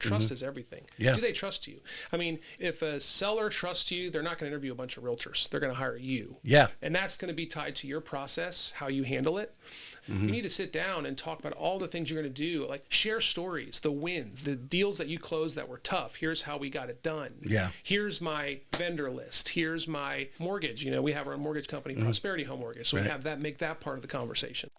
Trust is everything. Yeah. Do they trust you? I mean, if a seller trusts you, they're not going to interview a bunch of realtors. They're going to hire you. Yeah. And that's going to be tied to your process, how you handle it. You need to sit down and talk about all the things you're going to do, like share stories, the wins, the deals that you closed that were tough. Here's how we got it done. Yeah. Here's my vendor list. Here's my mortgage. You know, we have our own mortgage company, Prosperity Home Mortgage. So we have that, make that part of the conversation.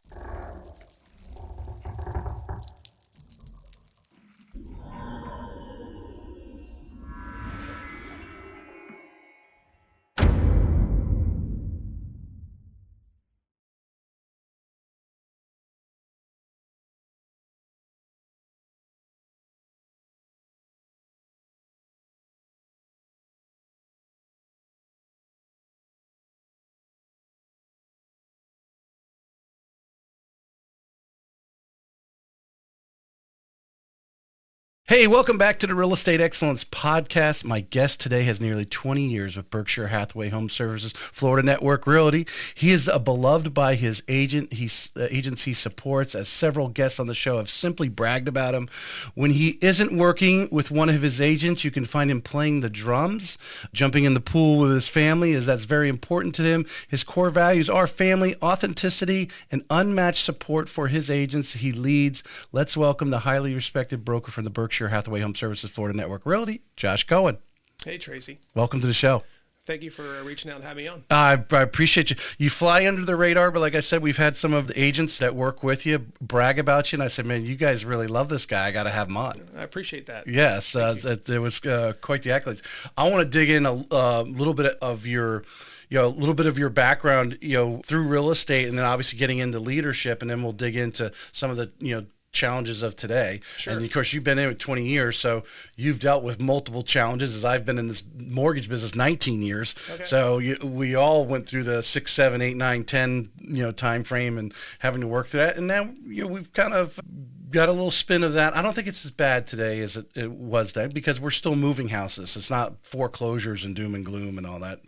Hey, welcome back to the Real Estate Excellence Podcast. My guest today has nearly 20 years with Berkshire, Hathaway, HomeServices, Florida Network Realty. He is beloved by his agent. Agents he supports, as several guests on the show have simply bragged about him. When he isn't working with one of his agents, you can find him playing the drums, jumping in the pool with his family, as that's very important to him. His core values are family, authenticity, and unmatched support for his agents he leads. Let's welcome the highly respected broker from the Berkshire Hathaway HomeServices Florida Network Realty, Josh Cohen. Hey, Tracy. Welcome to the show. Thank you for reaching out and having me on. I appreciate you. You fly under the radar, but like I said, we've had some of the agents that work with you brag about you, and I said, man, you guys really love this guy. I got to have him on. I appreciate that. Yes, it was quite the accolades. I want to dig in a little bit of your background, through real estate, and then obviously getting into leadership, and then we'll dig into some of the, challenges of today. Sure. And of course, you've been in it 20 years, so you've dealt with multiple challenges, as I've been in this mortgage business 19 years. Okay. So we all went through the 6, 7, 8, 9, 10, time frame and having to work through that. And now, we've kind of got a little spin of that. I don't think it's as bad today as it was then, because we're still moving houses. It's not foreclosures and doom and gloom and all that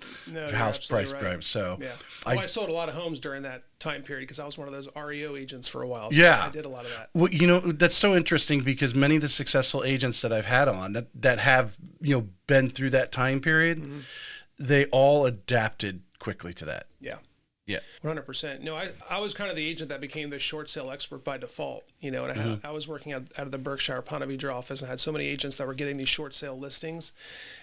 house price drive. So yeah. Well, I sold a lot of homes during that time period because I was one of those REO agents for a while. So yeah. I did a lot of that. Well, that's so interesting, because many of the successful agents that I've had on that have, been through that time period, they all adapted quickly to that. Yeah. Yeah. 100%. No, I was kind of the agent that became the short sale expert by default, and I was working out of the Berkshire Ponte Vedra office, and I had so many agents that were getting these short sale listings,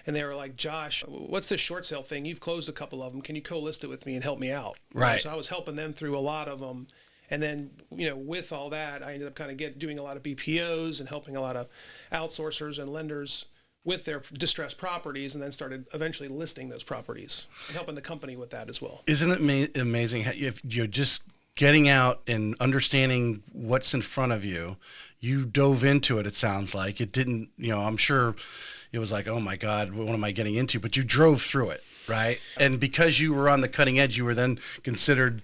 and they were like, Josh, what's this short sale thing? You've closed a couple of them. Can you co-list it with me and help me out? Right. So I was helping them through a lot of them. And then, with all that, I ended up kind of doing a lot of BPOs and helping a lot of outsourcers and lenders with their distressed properties, and then started eventually listing those properties and helping the company with that as well. Isn't it amazing how, if you're just getting out and understanding what's in front of you, you dove into it, it sounds like. It didn't, I'm sure it was like, oh my God, what am I getting into? But you drove through it, right? And because you were on the cutting edge, you were then considered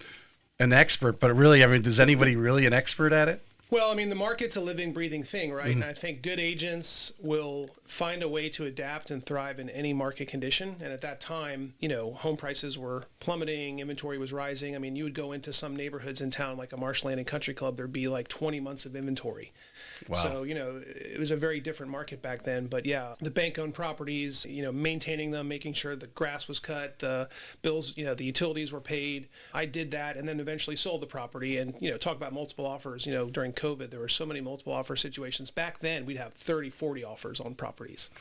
an expert. But really, is anybody really an expert at it? Well, the market's a living, breathing thing, right? And I think good agents will find a way to adapt and thrive in any market condition. And at that time, home prices were plummeting, inventory was rising. You would go into some neighborhoods in town, like a Marsh Landing Country Club, there'd be like 20 months of inventory. Wow. So, it was a very different market back then. But yeah, the bank-owned properties, maintaining them, making sure the grass was cut, the bills, the utilities were paid. I did that, and then eventually sold the property. And, talk about multiple offers, during COVID, there were so many multiple offer situations. Back then, we'd have 30, 40 offers on properties.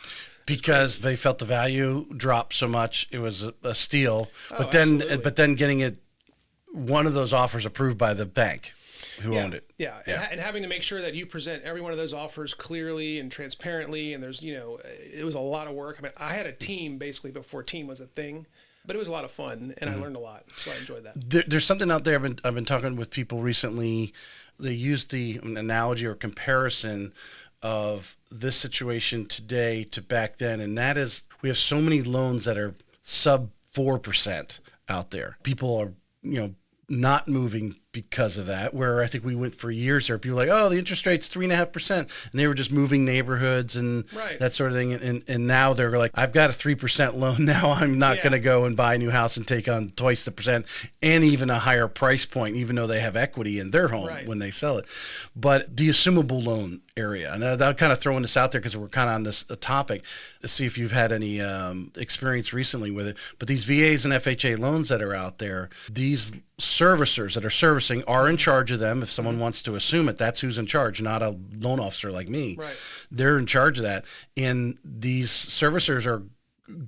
Because they felt the value drop so much, it was a steal. But absolutely. then getting one of those offers approved by the bank who owned it. Yeah. And having to make sure that you present every one of those offers clearly and transparently. And there's, it was a lot of work. I had a team basically before team was a thing. But it was a lot of fun, and I learned a lot, so I enjoyed that. There's something out there. I've been talking with people recently. They use the analogy or comparison of this situation today to back then, and that is we have so many loans that are sub 4% out there. People are, not moving because of that, where I think we went for years there. People were like, oh, the interest rate's 3.5%. And they were just moving neighborhoods and that sort of thing. And now they're like, I've got a 3% loan. Now I'm not going to go and buy a new house and take on twice the percent and even a higher price point, even though they have equity in their home when they sell it. But the Assumable loan area. And I'm kind of throwing this out there because we're kind of on this topic to see if you've had any experience recently with it. But these VAs and FHA loans that are out there, these servicers that are servicing are in charge of them. If someone wants to assume it, that's who's in charge, not a loan officer like me. Right. They're in charge of that. And these servicers are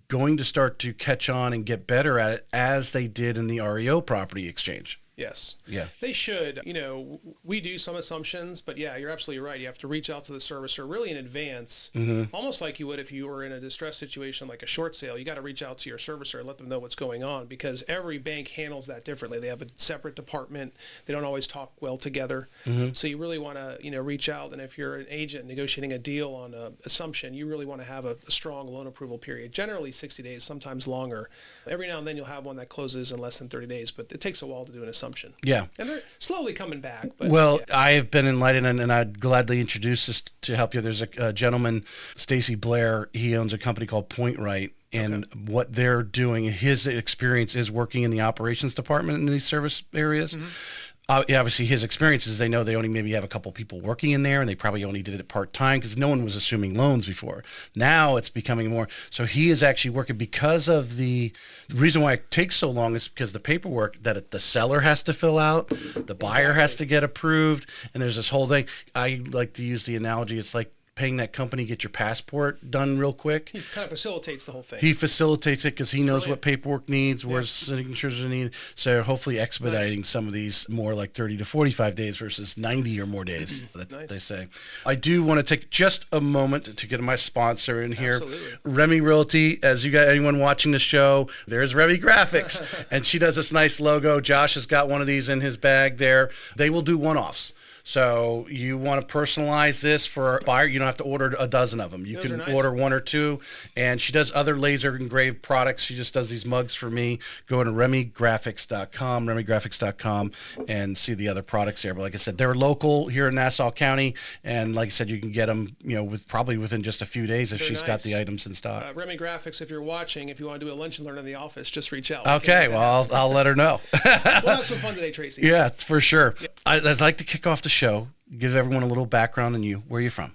going to start to catch on and get better at it as they did in the REO property exchange. Yes. Yeah. They should. We do some assumptions, but yeah, you're absolutely right. You have to reach out to the servicer really in advance, almost like you would if you were in a distressed situation like a short sale. You got to reach out to your servicer and let them know what's going on, because every bank handles that differently. They have a separate department. They don't always talk well together. So you really want to, reach out. And if you're an agent negotiating a deal on an assumption, you really want to have a strong loan approval period, generally 60 days, sometimes longer. Every now and then you'll have one that closes in less than 30 days, but it takes a while to do an assumption. Yeah. And they're slowly coming back. But well, yeah. I have been enlightened, and I'd gladly introduce this to help you. There's a gentleman, Stacy Blair. He owns a company called Point Right. And what they're doing, his experience is working in the operations department in these service areas. Obviously, his experience is they know they only maybe have a couple people working in there, and they probably only did it part-time because no one was assuming loans before. Now it's becoming more. So he is actually working because of the reason why it takes so long is because the paperwork that the seller has to fill out, the buyer has to get approved, and there's this whole thing. I like to use the analogy. It's like paying that company, get your passport done real quick. He kind of facilitates the whole thing. He facilitates it because he knows what paperwork needs, where signatures are needed. So hopefully expediting some of these more like 30 to 45 days versus 90 or more days that they say. I do want to take just a moment to get my sponsor in here. Absolutely. Remy Realty, as you got anyone watching the show, there's Remy Graphics. And she does this nice logo. Josh has got one of these in his bag there. They will do one-offs. So you want to personalize this for a buyer. You don't have to order a dozen of them. You can order one or two. And she does other laser engraved products. She just does these mugs for me. Go to remygraphics.com, and see the other products there. But like I said, they're local here in Nassau County. And like I said, you can get them, probably within just a few days if she's got the items in stock. Remy Graphics, if you're watching, if you want to do a lunch and learn in the office, just reach out. Okay, well, I'll let her know. We'll have some fun today, Tracy. Yeah, for sure. Yeah. I'd like to kick off the show, give everyone a little background on you. Where are you from?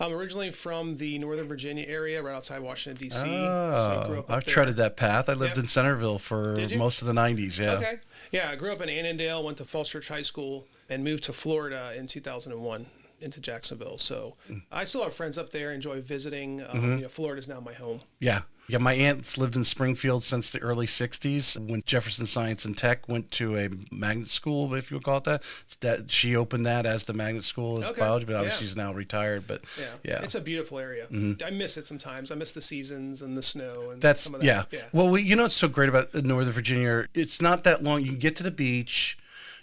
I'm originally from the Northern Virginia area, right outside Washington, D.C. Oh, I've treaded that path. I lived in Centerville for most of the 90s, yeah. Okay. Yeah, I grew up in Annandale, went to Falls Church High School, and moved to Florida in 2001 into Jacksonville. So I still have friends up there, enjoy visiting. Florida's now my home. Yeah. Yeah, my aunt's lived in Springfield since the early 60s. When Jefferson Science and Tech went to a magnet school, if you would call it that she opened that as the magnet school as biology, but obviously she's now retired. But yeah. It's a beautiful area. I miss it sometimes. I miss the seasons and the snow. And that's, some of that. Yeah. Well, what's so great about Northern Virginia, it's not that long. You can get to the beach,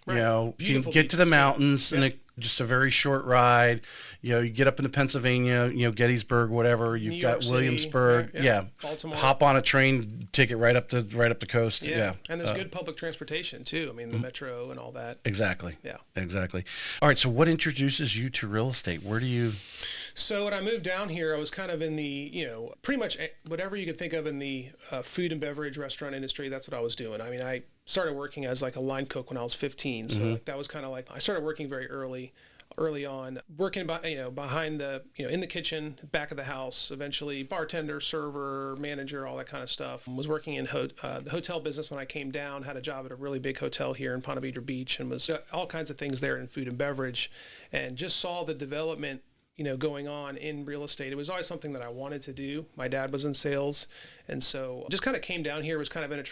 you can get to the mountains, and just a very short ride. You get up into Pennsylvania, Gettysburg, whatever. You've got Williamsburg. Baltimore. Hop on a train, take it right up the coast. Yeah. And there's good public transportation too. I mean, the metro and all that. Exactly. Yeah. Exactly. All right. So what introduces you to real estate? Where do you... So when I moved down here, I was kind of in the, pretty much whatever you could think of in the food and beverage restaurant industry. That's what I was doing. I mean, I started working as like a line cook when I was 15. So that was kind of like, I started working very early on, working behind the, in the kitchen, back of the house, eventually bartender, server, manager, all that kind of stuff. Was working in the hotel business when I came down, had a job at a really big hotel here in Ponte Vedra Beach, and was all kinds of things there in food and beverage, and just saw the development going on in real estate. It was always something that I wanted to do. My dad was in sales, and so just kind of came down here. Was kind of in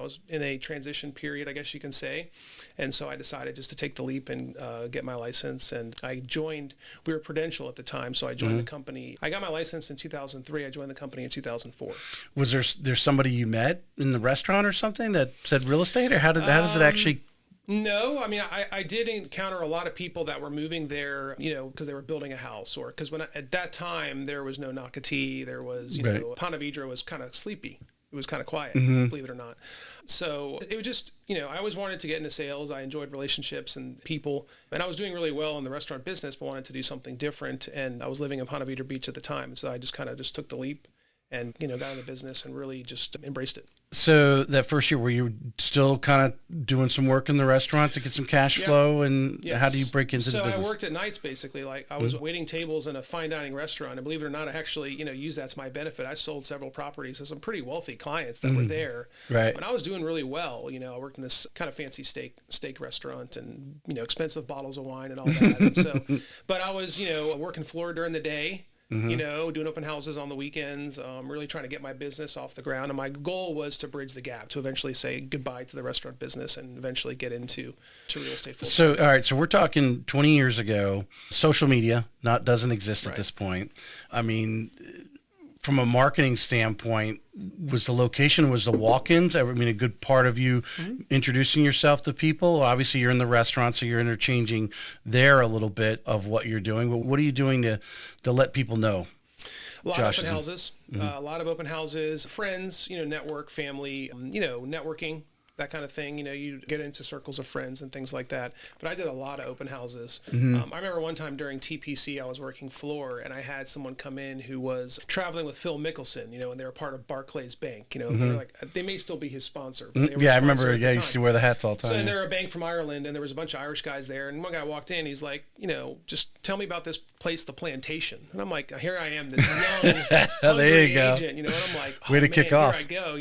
was in a transition period, I guess you can say. And so I decided just to take the leap and get my license. And I joined. We were Prudential at the time, so I joined the company. I got my license in 2003. I joined the company in 2004. Was there's somebody you met in the restaurant or something that said real estate, or how does it actually? No, I mean, I did encounter a lot of people that were moving there, because they were building a house, or because at that time there was no Nocatee, there was, Ponte Vedra was kind of sleepy. It was kind of quiet, believe it or not. So it was just, I always wanted to get into sales. I enjoyed relationships and people, and I was doing really well in the restaurant business, but wanted to do something different. And I was living in Ponte Vedra Beach at the time. So I just took the leap and, got into business and really just embraced it. So that first year, were you still kind of doing some work in the restaurant to get some cash flow? And how do you break into the business? So I worked at nights, basically. Like I was waiting tables in a fine dining restaurant, and believe it or not, I actually, use that to my benefit. I sold several properties to some pretty wealthy clients that were there. Right. And I was doing really well. I worked in this kind of fancy steak restaurant, and expensive bottles of wine and all that. And so, but I was, working floor during the day. Doing open houses on the weekends, really trying to get my business off the ground. And my goal was to bridge the gap, to eventually say goodbye to the restaurant business and eventually get into real estate full time. So, all right. So we're talking 20 years ago. Social media doesn't exist at this point. I mean, from a marketing standpoint, was the walk-ins? I mean, a good part of you introducing yourself to people? Obviously, you're in the restaurant, so you're interchanging there a little bit of what you're doing. But what are you doing to let people know? A lot of open houses, a lot of open houses, friends, network, family, networking. That kind of thing, you get into circles of friends and things like that. But I did a lot of open houses. I remember one time during TPC, I was working floor, and I had someone come in who was traveling with Phil Mickelson, and they were part of Barclays Bank. They're like, they may still be his sponsor. But they were I remember. Yeah, you used to wear the hats all the time. So they're a bank from Ireland, and there was a bunch of Irish guys there. And one guy walked in, he's like, just tell me about this place, the Plantation. And I'm like, here I am, this young, hungry agent, and I'm like, way to kick off. Here I go,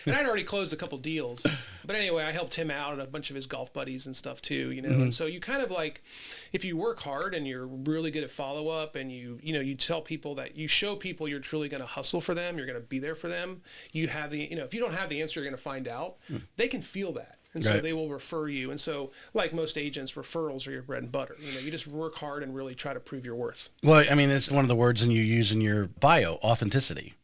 And I'd already closed a couple deals. But anyway, I helped him out and a bunch of his golf buddies and stuff too, And so you kind of like, if you work hard and you're really good at follow up, and you tell people that you show people you're truly going to hustle for them, you're going to be there for them. You have the, if you don't have the answer, you're going to find out. They can feel that. And so they will refer you. And so, like most agents, referrals are your bread and butter. You just work hard and really try to prove your worth. Well, I mean, it's one of the words you use in your bio, authenticity.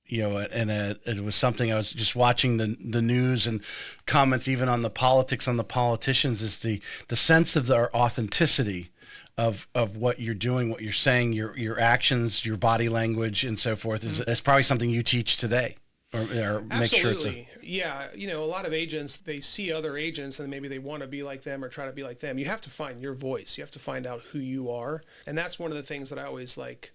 And it was something I was just watching the news and comments, even on the politics, on the politicians, is the sense of their authenticity of what you're doing, what you're saying, your actions, your body language, and so forth is probably something you teach today, or make sure it's a lot of agents, they see other agents and maybe they want to be like them or try to be like them. You have to find your voice. You have to find out who you are, and that's one of the things that I always like.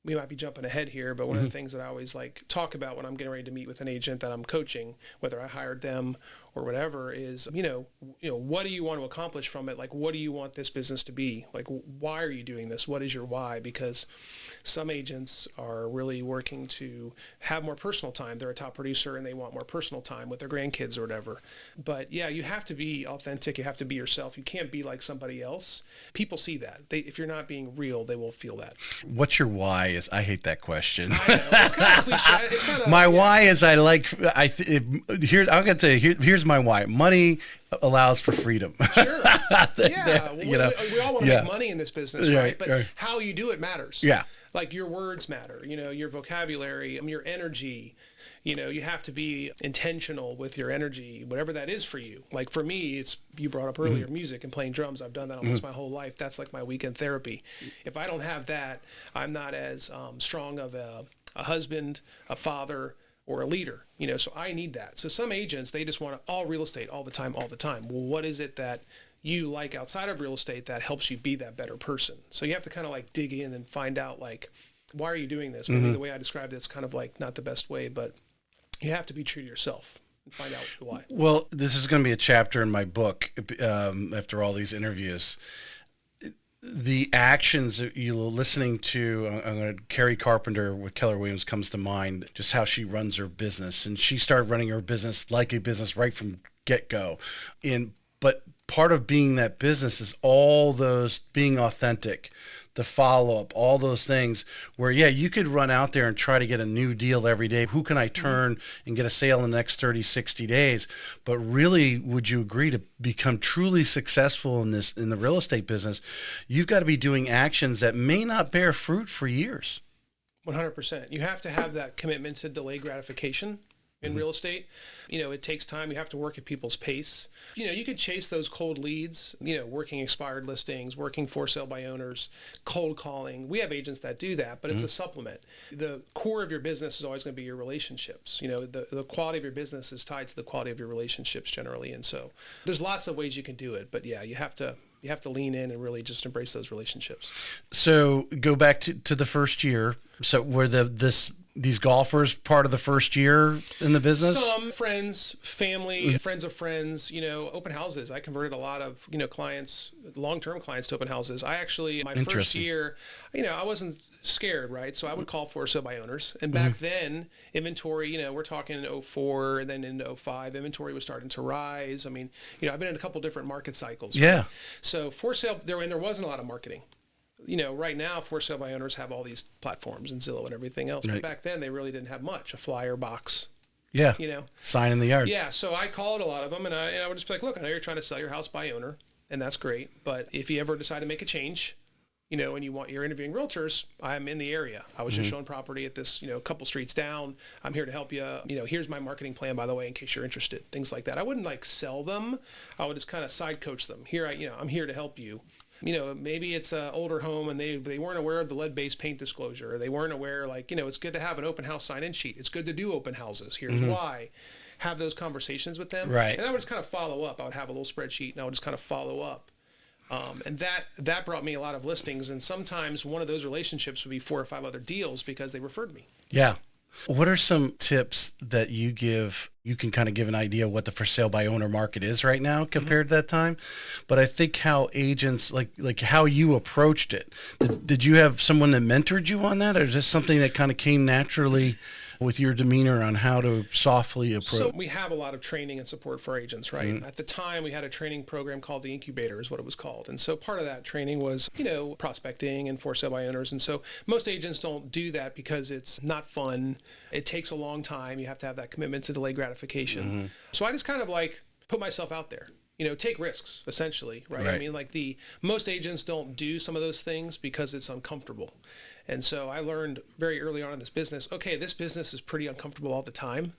We might be jumping ahead here, but one of the things that I always like talk about when I'm getting ready to meet with an agent that I'm coaching, whether I hired them or whatever, is, what do you want to accomplish from it? Like, what do you want this business to be? Like, why are you doing this? What is your why? Because some agents are really working to have more personal time. They're a top producer and they want more personal time with their grandkids or whatever. But yeah, you have to be authentic. You have to be yourself. You can't be like somebody else. People see that. If you're not being real, they will feel that. What's your why? I hate that question. I know. It's kind of cliche. It's kind of, my why is I'm going to tell you, here's my why. Money allows for freedom. Sure. Yeah. We all want to make money in this business, right? But how you do it matters. Yeah. Like your words matter, your vocabulary, your energy. You have to be intentional with your energy, whatever that is for you. Like for me, it's, you brought up earlier, music and playing drums. I've done that almost my whole life. That's like my weekend therapy. If I don't have that, I'm not as strong of a husband, a father, or a leader, so I need that. So some agents, they just want all real estate all the time. Well, what is it that you like outside of real estate that helps you be that better person? So you have to kind of like dig in and find out, like, why are you doing this? Maybe the way I described it's kind of like not the best way, but you have to be true to yourself and find out why. Well, this is going to be a chapter in my book after all these interviews. The actions that you're listening to, I'm going to, Carrie Carpenter with Keller Williams comes to mind, just how she runs her business. And she started running her business like a business right from get-go. But part of being that business is all those, being authentic, the follow-up, all those things where, you could run out there and try to get a new deal every day. Who can I turn and get a sale in the next 30, 60 days? But really, would you agree to become truly successful in the real estate business, you've got to be doing actions that may not bear fruit for years. 100%. You have to have that commitment to delay gratification. In real estate, it takes time. You have to work at people's pace. You could chase those cold leads, working expired listings, working for sale by owners, cold calling. We have agents that do that, but it's a supplement. The core of your business is always going to be your relationships. The quality of your business is tied to the quality of your relationships generally. And so there's lots of ways you can do it, but you have to lean in and really just embrace those relationships. So go back to the first year. So where this these golfers part of the first year in the business? Some friends, family, friends of friends, open houses. I converted a lot of, clients, long-term clients to open houses. I actually, my first year, I wasn't scared, right? So I would call for sale by owners. And back then, inventory, we're talking in 04 and then into 05, inventory was starting to rise. I mean, I've been in a couple different market cycles. Right? Yeah. So for sale, there wasn't a lot of marketing. Right now, for sale by owners have all these platforms and Zillow and everything else. Right. But back then, they really didn't have much, a flyer box. Yeah. Sign in the yard. Yeah. So I called a lot of them and I would just be like, look, I know you're trying to sell your house by owner and that's great. But if you ever decide to make a change, and you're interviewing realtors, I'm in the area. I was just showing property at this, couple streets down. I'm here to help you. Here's my marketing plan, by the way, in case you're interested. Things like that. I wouldn't sell them. I would just kind of side coach them. I'm here to help you. Maybe it's an older home and they weren't aware of the lead-based paint disclosure. Or they weren't aware, it's good to have an open house sign-in sheet. It's good to do open houses. Here's why. Have those conversations with them. Right. And I would just kind of follow up. I would have a little spreadsheet and I would just kind of follow up. And that brought me a lot of listings. And sometimes one of those relationships would be 4 or 5 other deals because they referred me. Yeah. What are some tips that you give? You can kind of give an idea of what the for sale by owner market is right now compared to that time. But I think how agents, like how you approached it, did you have someone that mentored you on that? Or is this something that kind of came naturally with your demeanor on how to softly approach? So we have a lot of training and support for agents, right? At the time, we had a training program called the Incubator is what it was called. And so part of that training was, prospecting and for sale by owners. And so most agents don't do that because it's not fun. It takes a long time. You have to have that commitment to delay gratification. So I just kind of put myself out there. Take risks, essentially, right? I mean, most agents don't do some of those things because it's uncomfortable. And so I learned very early on in this business, okay, this business is pretty uncomfortable all the time.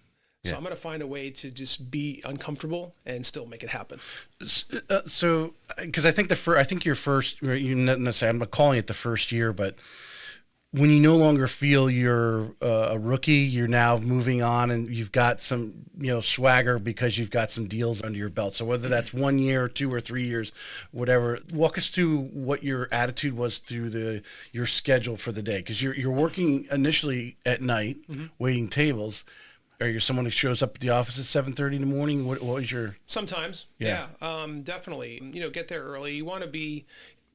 So I'm going to find a way to just be uncomfortable and still make it happen. So, because I think your first, I'm not calling it the first year, but when you no longer feel you're a rookie, you're now moving on and you've got some, swagger because you've got some deals under your belt. So whether that's 1 year, 2 or 3 years, whatever, walk us through what your attitude was through your schedule for the day. Because you're working initially at night, waiting tables. Are you someone who shows up at the office at 7:30 in the morning? What was your? Sometimes, yeah, definitely. Get there early. You want to be.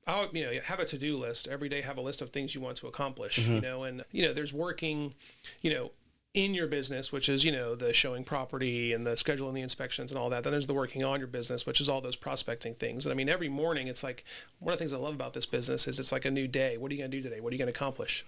Have a to-do list every day. Have a list of things you want to accomplish. And there's working, in your business, which is the showing property and the scheduling the inspections and all that. Then there's the working on your business, which is all those prospecting things. And I mean, every morning it's one of the things I love about this business is it's like a new day. What are you going to do today? What are you going to accomplish?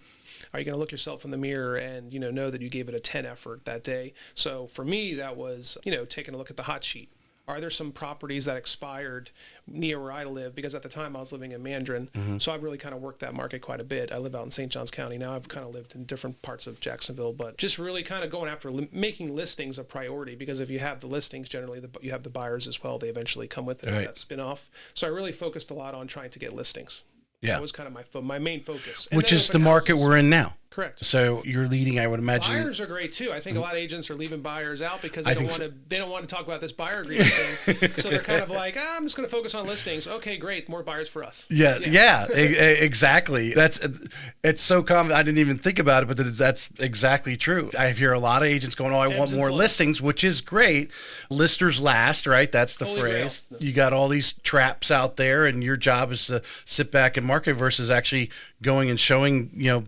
Are you going to look yourself in the mirror and know that you gave it a 10 effort that day? So for me, that was taking a look at the hot sheet. Are there some properties that expired near where I live? Because at the time I was living in Mandarin, so I've really kind of worked that market quite a bit. I live out in St. Johns County now. I've kind of lived in different parts of Jacksonville, but just really kind of going after making listings a priority. Because if you have the listings, generally you have the buyers as well. They eventually come with it, that spin-off. So I really focused a lot on trying to get listings. Yeah, that was kind of my main focus. Which is the market we're in now. Correct. So you're leading, I would imagine. Buyers are great too. I think a lot of agents are leaving buyers out because they don't want to talk about this buyer agreement thing. So they're kind of like, I'm just going to focus on listings. Okay, great, more buyers for us. Yeah, exactly. It's so common. I didn't even think about it, but that's exactly true. I hear a lot of agents going, I want more listings, which is great. Listers last, right? That's the Holy phrase. Grail. You got all these traps out there, and your job is to sit back and market versus actually going and showing,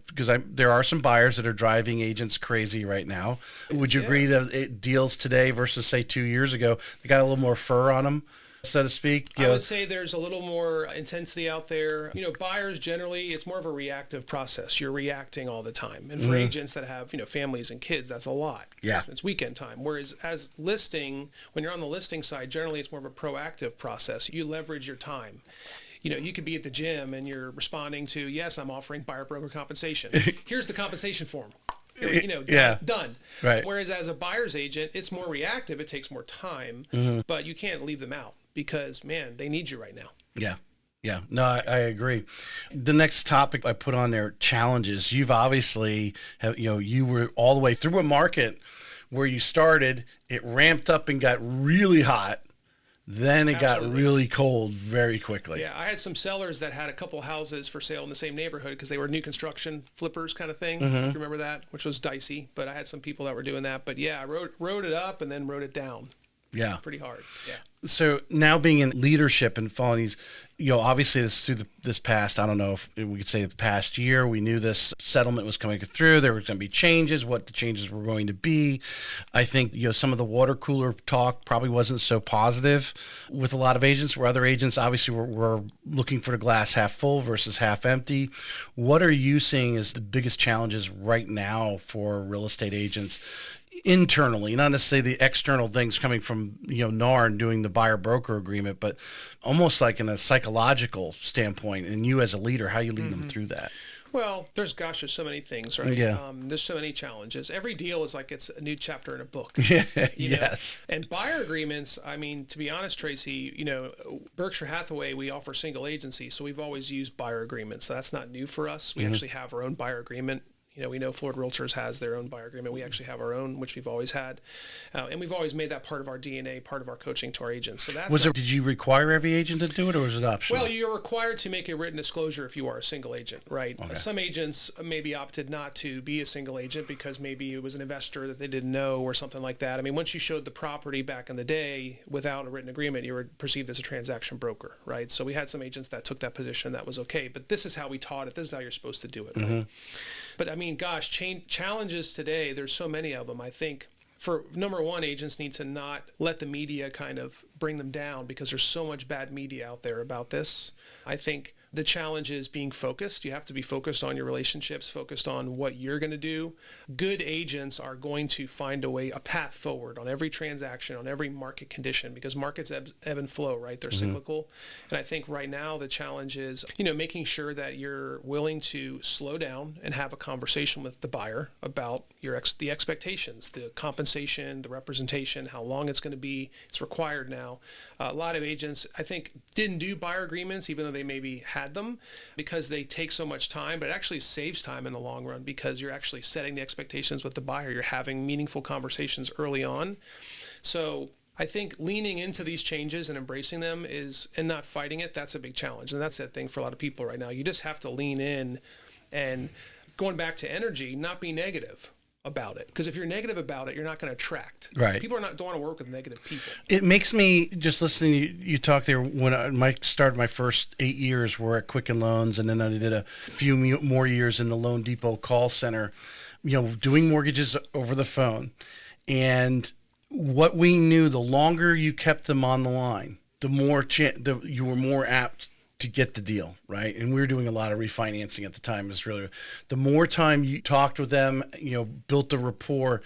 because there are some buyers that are driving agents crazy right now. Would you agree that deals today versus say 2 years ago, they got a little more fur on them, so to speak? I would say there's a little more intensity out there. Buyers generally, it's more of a reactive process. You're reacting all the time. And for agents that have, families and kids, that's a lot. Yeah. It's weekend time. Whereas as listing, when you're on the listing side, generally it's more of a proactive process. You leverage your time. You could be at the gym and you're responding to, yes, I'm offering buyer broker compensation. Here's the compensation form. Done. Right. Whereas as a buyer's agent, it's more reactive. It takes more time, but you can't leave them out because, man, they need you right now. Yeah. Yeah, no, I agree. The next topic I put on there, challenges. You've obviously you were all the way through a market where you started, it ramped up and got really hot. Then it Absolutely. got really cold very quickly. Yeah, I had some sellers that had a couple houses for sale in the same neighborhood because they were new construction flippers kind of thing. If you remember that, which was dicey. But I had some people that were doing that. But yeah, I wrote it up and then wrote it down. Yeah. Pretty hard. Yeah. So now being in leadership and following these, obviously this past, I don't know if we could say the past year, we knew this settlement was coming through. There were going to be changes, what the changes were going to be. I think, some of the water cooler talk probably wasn't so positive with a lot of agents, where other agents obviously were looking for the glass half full versus half empty. What are you seeing as the biggest challenges right now for real estate agents internally, not necessarily the external things coming from, NAR and doing the buyer broker agreement, but almost like in a psychological standpoint, and you as a leader, how you lead them through that? Well, there's so many things, right? Yeah. There's so many challenges. Every deal is like it's a new chapter in a book. Yeah. You know? Yes. And buyer agreements, I mean, to be honest, Tracy, Berkshire Hathaway, we offer single agency, so we've always used buyer agreements. So that's not new for us. We actually have our own buyer agreement. We know Florida Realtors has their own buyer agreement. We actually have our own, which we've always had. And we've always made that part of our DNA, part of our coaching to our agents. So that's Did you require every agent to do it, or was it optional? Well, you're required to make a written disclosure if you are a single agent, right? Okay. Some agents maybe opted not to be a single agent because maybe it was an investor that they didn't know or something like that. I mean, once you showed the property back in the day without a written agreement, you were perceived as a transaction broker, right? So we had some agents that took that position. That was okay. But this is how we taught it. This is how you're supposed to do it, right? But I mean, gosh, challenges today, there's so many of them. I think for number one, agents need to not let the media kind of bring them down because there's so much bad media out there about this. I think the challenge is being focused. You have to be focused on your relationships, focused on what you're going to do. Good agents are going to find a path forward on every transaction, on every market condition, because markets ebb and flow, right? They're cyclical. And I think right now the challenge is, making sure that you're willing to slow down and have a conversation with the buyer about the expectations, the compensation, the representation, how long it's going to be. It's required now. A lot of agents, I think, didn't do buyer agreements, even though they maybe had them, because they take so much time, but it actually saves time in the long run because you're actually setting the expectations with the buyer. You're having meaningful conversations early on. So I think leaning into these changes and embracing them and not fighting it, that's a big challenge. And that's that thing for a lot of people right now. You just have to lean in and, going back to energy, not be negative about it, because if you're negative about it, you're not going to attract. Right. People don't want to work with negative people. It makes me, just listening to you talk there, when I started my first 8 years were at Quicken Loans, and then I did a few more years in the Loan Depot call center, doing mortgages over the phone. And what we knew, the longer you kept them on the line, the more you were more apt to get the deal, right? And we were doing a lot of refinancing at the time. The more time you talked with them, built the rapport.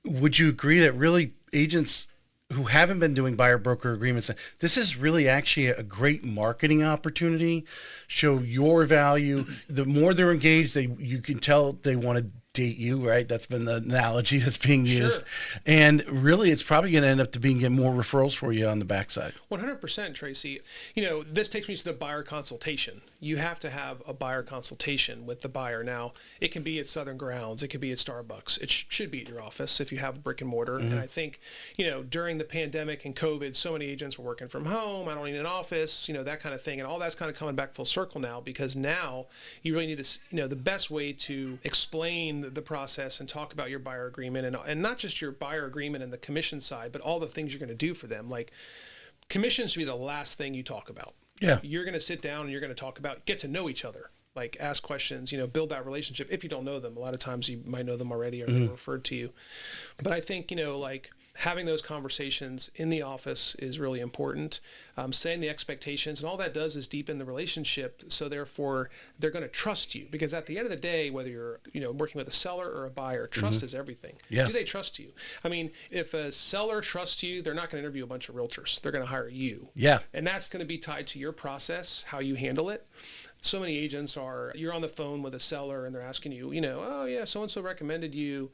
Would you agree that really agents who haven't been doing buyer broker agreements, this is really actually a great marketing opportunity? Show your value. The more they're engaged, you can tell they want to date you, right? That's been the analogy that's being used. Sure. And really, it's probably going to end up getting more referrals for you on the backside. 100%, Tracy. This takes me to the buyer consultation. You have to have a buyer consultation with the buyer. Now, it can be at Southern Grounds. It could be at Starbucks. It should be at your office if you have a brick and mortar. And I think, during the pandemic and COVID, so many agents were working from home. I don't need an office, that kind of thing. And all that's kind of coming back full circle now, because now you really need to, the best way to explain the process and talk about your buyer agreement, and not just your buyer agreement and the commission side, but all the things you're going to do for them. Like, commissions should be the last thing you talk about. Yeah. You're going to sit down and you're going to talk about, get to know each other, like ask questions, build that relationship. If you don't know them, a lot of times you might know them already or they were referred to you. But I think, like, having those conversations in the office is really important. Setting the expectations, and all that does is deepen the relationship. So therefore, they're going to trust you, because at the end of the day, whether you're working with a seller or a buyer, trust is everything. Yeah. Do they trust you? I mean, if a seller trusts you, they're not going to interview a bunch of realtors. They're going to hire you. Yeah. And that's going to be tied to your process, how you handle it. So many agents you're on the phone with a seller and they're asking you, oh yeah, so-and-so recommended you,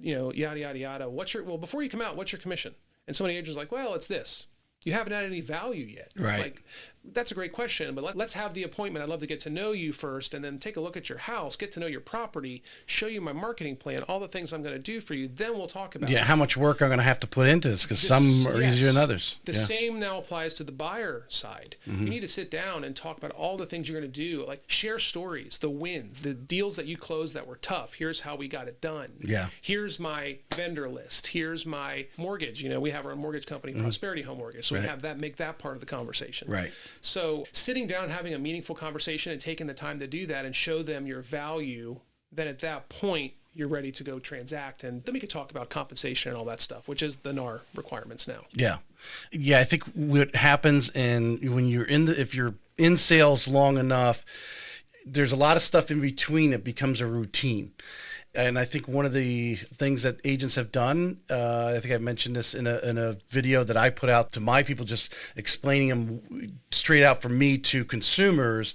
yada, yada, yada. Before you come out, what's your commission? And so many agents are like, well, it's this. You haven't added any value yet. Right. Like, that's a great question, but let's have the appointment. I'd love to get to know you first and then take a look at your house, get to know your property, show you my marketing plan, all the things I'm going to do for you. Then we'll talk about how much work I'm going to have to put into this, because some are easier than others. The same now applies to the buyer side. You need to sit down and talk about all the things you're going to do, like share stories, the wins, the deals that you closed that were tough. Here's how we got it done. Yeah. Here's my vendor list. Here's my mortgage. We have our mortgage company, Prosperity Home Mortgage. So we have that, make that part of the conversation. Right. So sitting down, having a meaningful conversation and taking the time to do that and show them your value, then at that point, you're ready to go transact. And then we could talk about compensation and all that stuff, which is the NAR requirements now. Yeah. Yeah. I think what happens when you're if you're in sales long enough, there's a lot of stuff in between. It becomes a routine. And I think one of the things that agents have done, I think I mentioned this in a video that I put out to my people, just explaining them straight out from me to consumers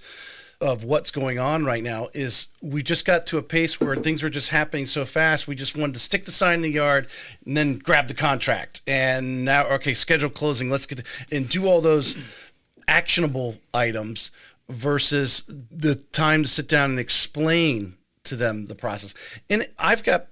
of what's going on right now, is we just got to a pace where things were just happening so fast. We just wanted to stick the sign in the yard and then grab the contract. And now, okay, schedule closing. Let's get and do all those actionable items versus the time to sit down and explain to them the process. And I've got,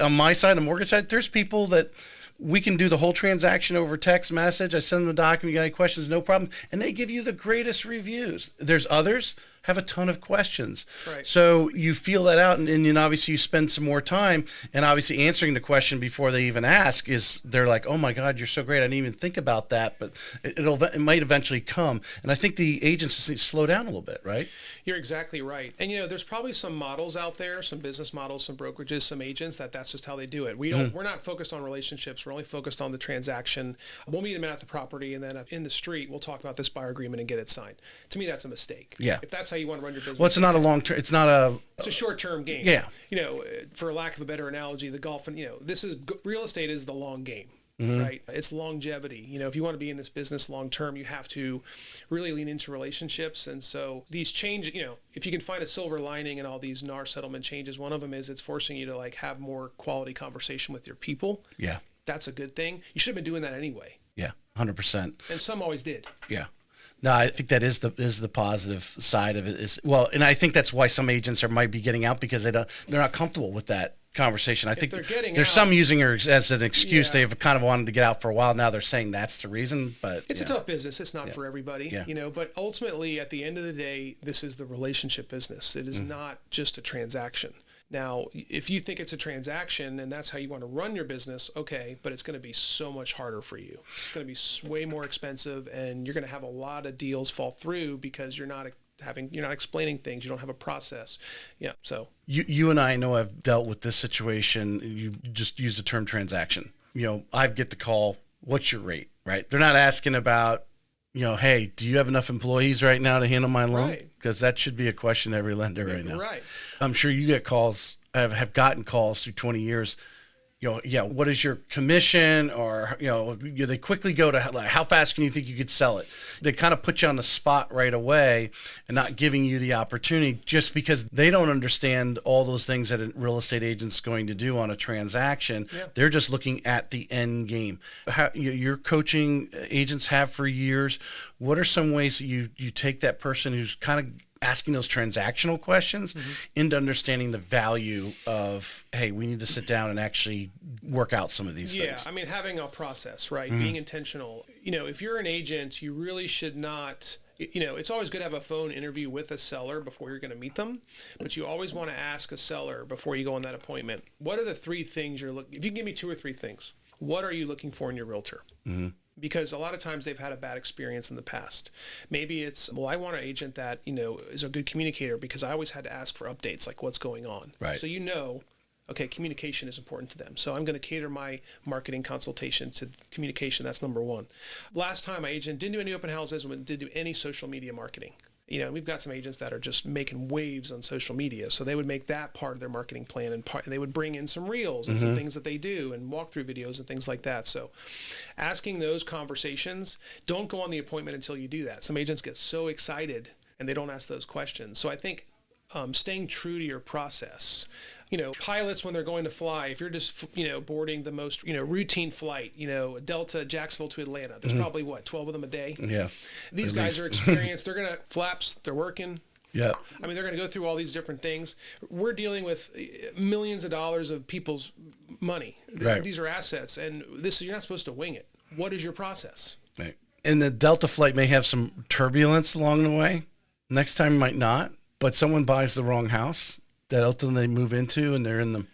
on my side, the mortgage side, there's people that we can do the whole transaction over text message. I send them the document. You got any questions? No problem. And they give you the greatest reviews. There's others have a ton of questions. Right. So you feel that out, and obviously you spend some more time, and obviously answering the question before they even ask they're like, oh my God, you're so great. I didn't even think about that, but it might eventually come. And I think the agents just need to slow down a little bit, right? You're exactly right. And there's probably some models out there, some business models, some brokerages, some agents that's just how they do it. We're not focused on relationships. We're only focused on the transaction. We'll meet them at the property, and then in the street, we'll talk about this buyer agreement and get it signed. To me, that's a mistake. Yeah. If that's how you want to run your business. Well, it's not a long term. It's a short-term game. Yeah. For lack of a better analogy, the golf and real estate is the long game. Mm-hmm. Right? It's longevity. If you want to be in this business long term, you have to really lean into relationships. And so these change, if you can find a silver lining in all these NAR settlement changes, one of them is it's forcing you to have more quality conversation with your people. Yeah. That's a good thing. You should have been doing that anyway. Yeah, 100%. And some always did. Yeah. No, I think that is the positive side of it. And I think that's why some agents might be getting out, because they're not comfortable with that conversation. I think there's some using her as an excuse. Yeah. They've kind of wanted to get out for a while. Now they're saying that's the reason, but it's a tough business. It's not for everybody, but ultimately at the end of the day, this is the relationship business. It is not just a transaction. Now, if you think it's a transaction and that's how you want to run your business, okay, but it's going to be so much harder for you. It's going to be way more expensive, and you're going to have a lot of deals fall through because you're not explaining things. You don't have a process. Yeah. So you and I know I've dealt with this situation. You just use the term transaction. I get the call, what's your rate, right? They're not asking about, hey, do you have enough employees right now to handle my loan? Right. Because that should be a question to every lender right now. Right. I'm sure you get calls, have gotten calls through 20 years. What is your commission? Or, they quickly go to how fast can you think you could sell it? They kind of put you on the spot right away and not giving you the opportunity, just because they don't understand all those things that a real estate agent's going to do on a transaction. Yeah. They're just looking at the end game. Your coaching agents have for years. What are some ways that you take that person who's kind of asking those transactional questions into understanding the value of, hey, we need to sit down and actually work out some of these things? Yeah, having a process, right? Being intentional. If you're an agent, you really should not, it's always good to have a phone interview with a seller before you're going to meet them, but you always want to ask a seller before you go on that appointment, what are the 3 things you're looking, if you can give me 2 or 3 things, what are you looking for in your realtor? Mm-hmm. Because a lot of times they've had a bad experience in the past. Maybe it's, I want an agent that, is a good communicator, because I always had to ask for updates, like what's going on. Right. So okay, communication is important to them. So I'm going to cater my marketing consultation to communication. That's number 1. Last time my agent didn't do any open houses and didn't do any social media marketing. We've got some agents that are just making waves on social media. So they would make that part of their marketing plan, and they would bring in some reels and some things that they do and walkthrough videos and things like that. So asking those conversations, don't go on the appointment until you do that. Some agents get so excited and they don't ask those questions. So I think staying true to your process, pilots when they're going to fly, if you're just, boarding the most, routine flight, Delta, Jacksonville to Atlanta, there's probably 12 of them a day. Yes. These guys are experienced. They're going to flaps. They're working. Yeah. I mean, they're going to go through all these different things. We're dealing with millions of dollars of people's money. Right. These are assets, and you're not supposed to wing it. What is your process? Right. And the Delta flight may have some turbulence along the way. Next time might not, but someone buys the wrong house that ultimately they move into, and they're in the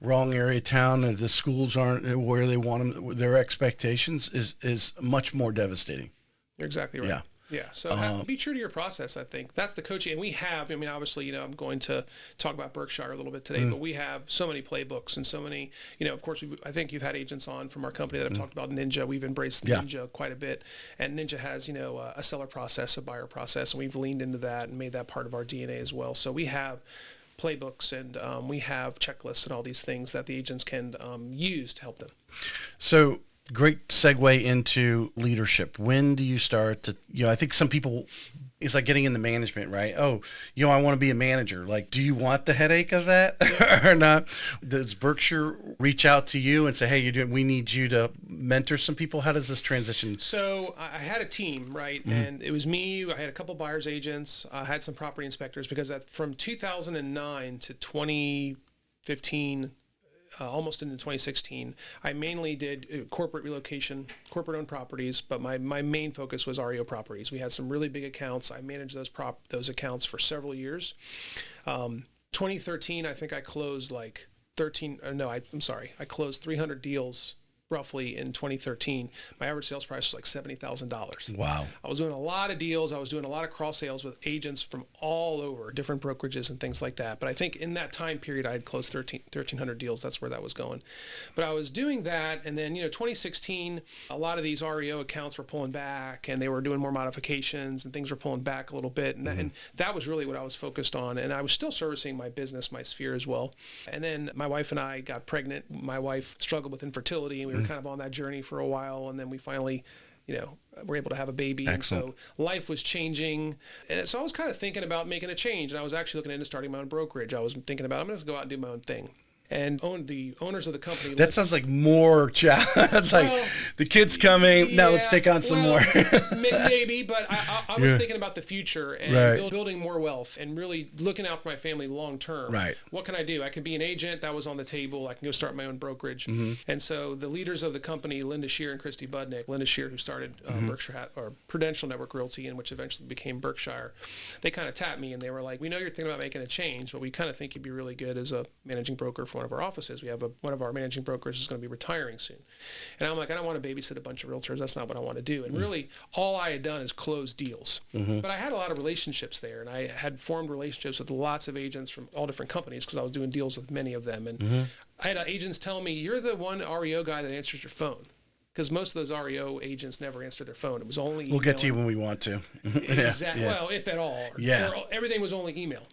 wrong area of town, and the schools aren't where they want them. Their expectations is much more devastating. You're exactly right. Yeah. Yeah. So be true to your process, I think. That's the coaching. And we have, obviously, I'm going to talk about Berkshire a little bit today, but we have so many playbooks and so many, of course, I think you've had agents on from our company that have talked about Ninja. We've embraced Ninja quite a bit. And Ninja has, a seller process, a buyer process, and we've leaned into that and made that part of our DNA as well. So we have playbooks and we have checklists and all these things that the agents can use to help them. So, great segue into leadership. When do you start to, I think some people, it's like getting into management, right? Oh, I want to be a manager. Like, do you want the headache of that or not? Does Berkshire reach out to you and say, hey, we need you to mentor some people? How does this transition? So I had a team, right? And it was me. I had a couple buyer's agents. I had some property inspectors because from 2009 to 2015, almost into 2016, I mainly did corporate relocation, corporate-owned properties, but my main focus was REO properties. We had some really big accounts. I managed those accounts for several years. 2013, I think I closed I closed 300 deals roughly in 2013. My average sales price was like $70,000. Wow. I was doing a lot of deals. I was doing a lot of cross sales with agents from all over, different brokerages and things like that. But I think in that time period, I had closed 1,300 deals. That's where that was going. But I was doing that. And then, 2016, a lot of these REO accounts were pulling back and they were doing more modifications and things were pulling back a little bit. And that was really what I was focused on. And I was still servicing my business, my sphere as well. And then my wife and I got pregnant. My wife struggled with infertility, and we were kind of on that journey for a while, and then we finally were able to have a baby. Excellent. And so life was changing, and so I was kind of thinking about making a change, and I was actually looking into starting my own brokerage. I was thinking about, I'm going to go out and do my own thing. And the owners of the company. That sounds like more challenge. That's like the kid's coming. Now let's take on some more. Maybe, but I was thinking about the future and building more wealth and really looking out for my family long term. Right. What can I do? I can be an agent. That was on the table. I can go start my own brokerage. And so the leaders of the company, Linda Shear and Christy Budnick, Linda Shear, who started Berkshire or Prudential Network Realty, and which eventually became Berkshire, they kind of tapped me and they were like, we know you're thinking about making a change, but we kind of think you'd be really good as a managing broker for one of our offices. We have one of our managing brokers is going to be retiring soon. And I'm like, I don't want to babysit a bunch of realtors. That's not what I want to do. And really, all I had done is close deals. But I had a lot of relationships there, and I had formed relationships with lots of agents from all different companies because I was doing deals with many of them. And I had agents tell me, you're the one REO guy that answers your phone. Because most of those REO agents never answered their phone. It was only email. We'll get to you when we want to. Exactly. Yeah. Well, if at all. Or everything was only email.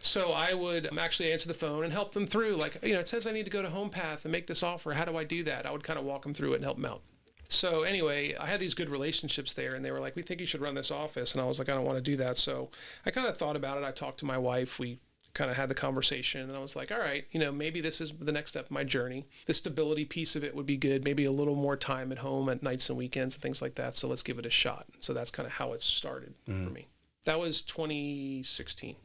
So I would actually answer the phone and help them through. Like, it says I need to go to HomePath and make this offer. How do I do that? I would kind of walk them through it and help them out. So anyway, I had these good relationships there, and they were like, we think you should run this office. And I was like, I don't want to do that. So I kind of thought about it. I talked to my wife. We kind of had the conversation, and I was like, all right, maybe this is the next step of my journey. The stability piece of it would be good. Maybe a little more time at home at nights and weekends and things like that. So let's give it a shot. So that's kind of how it started for me. That was 2016.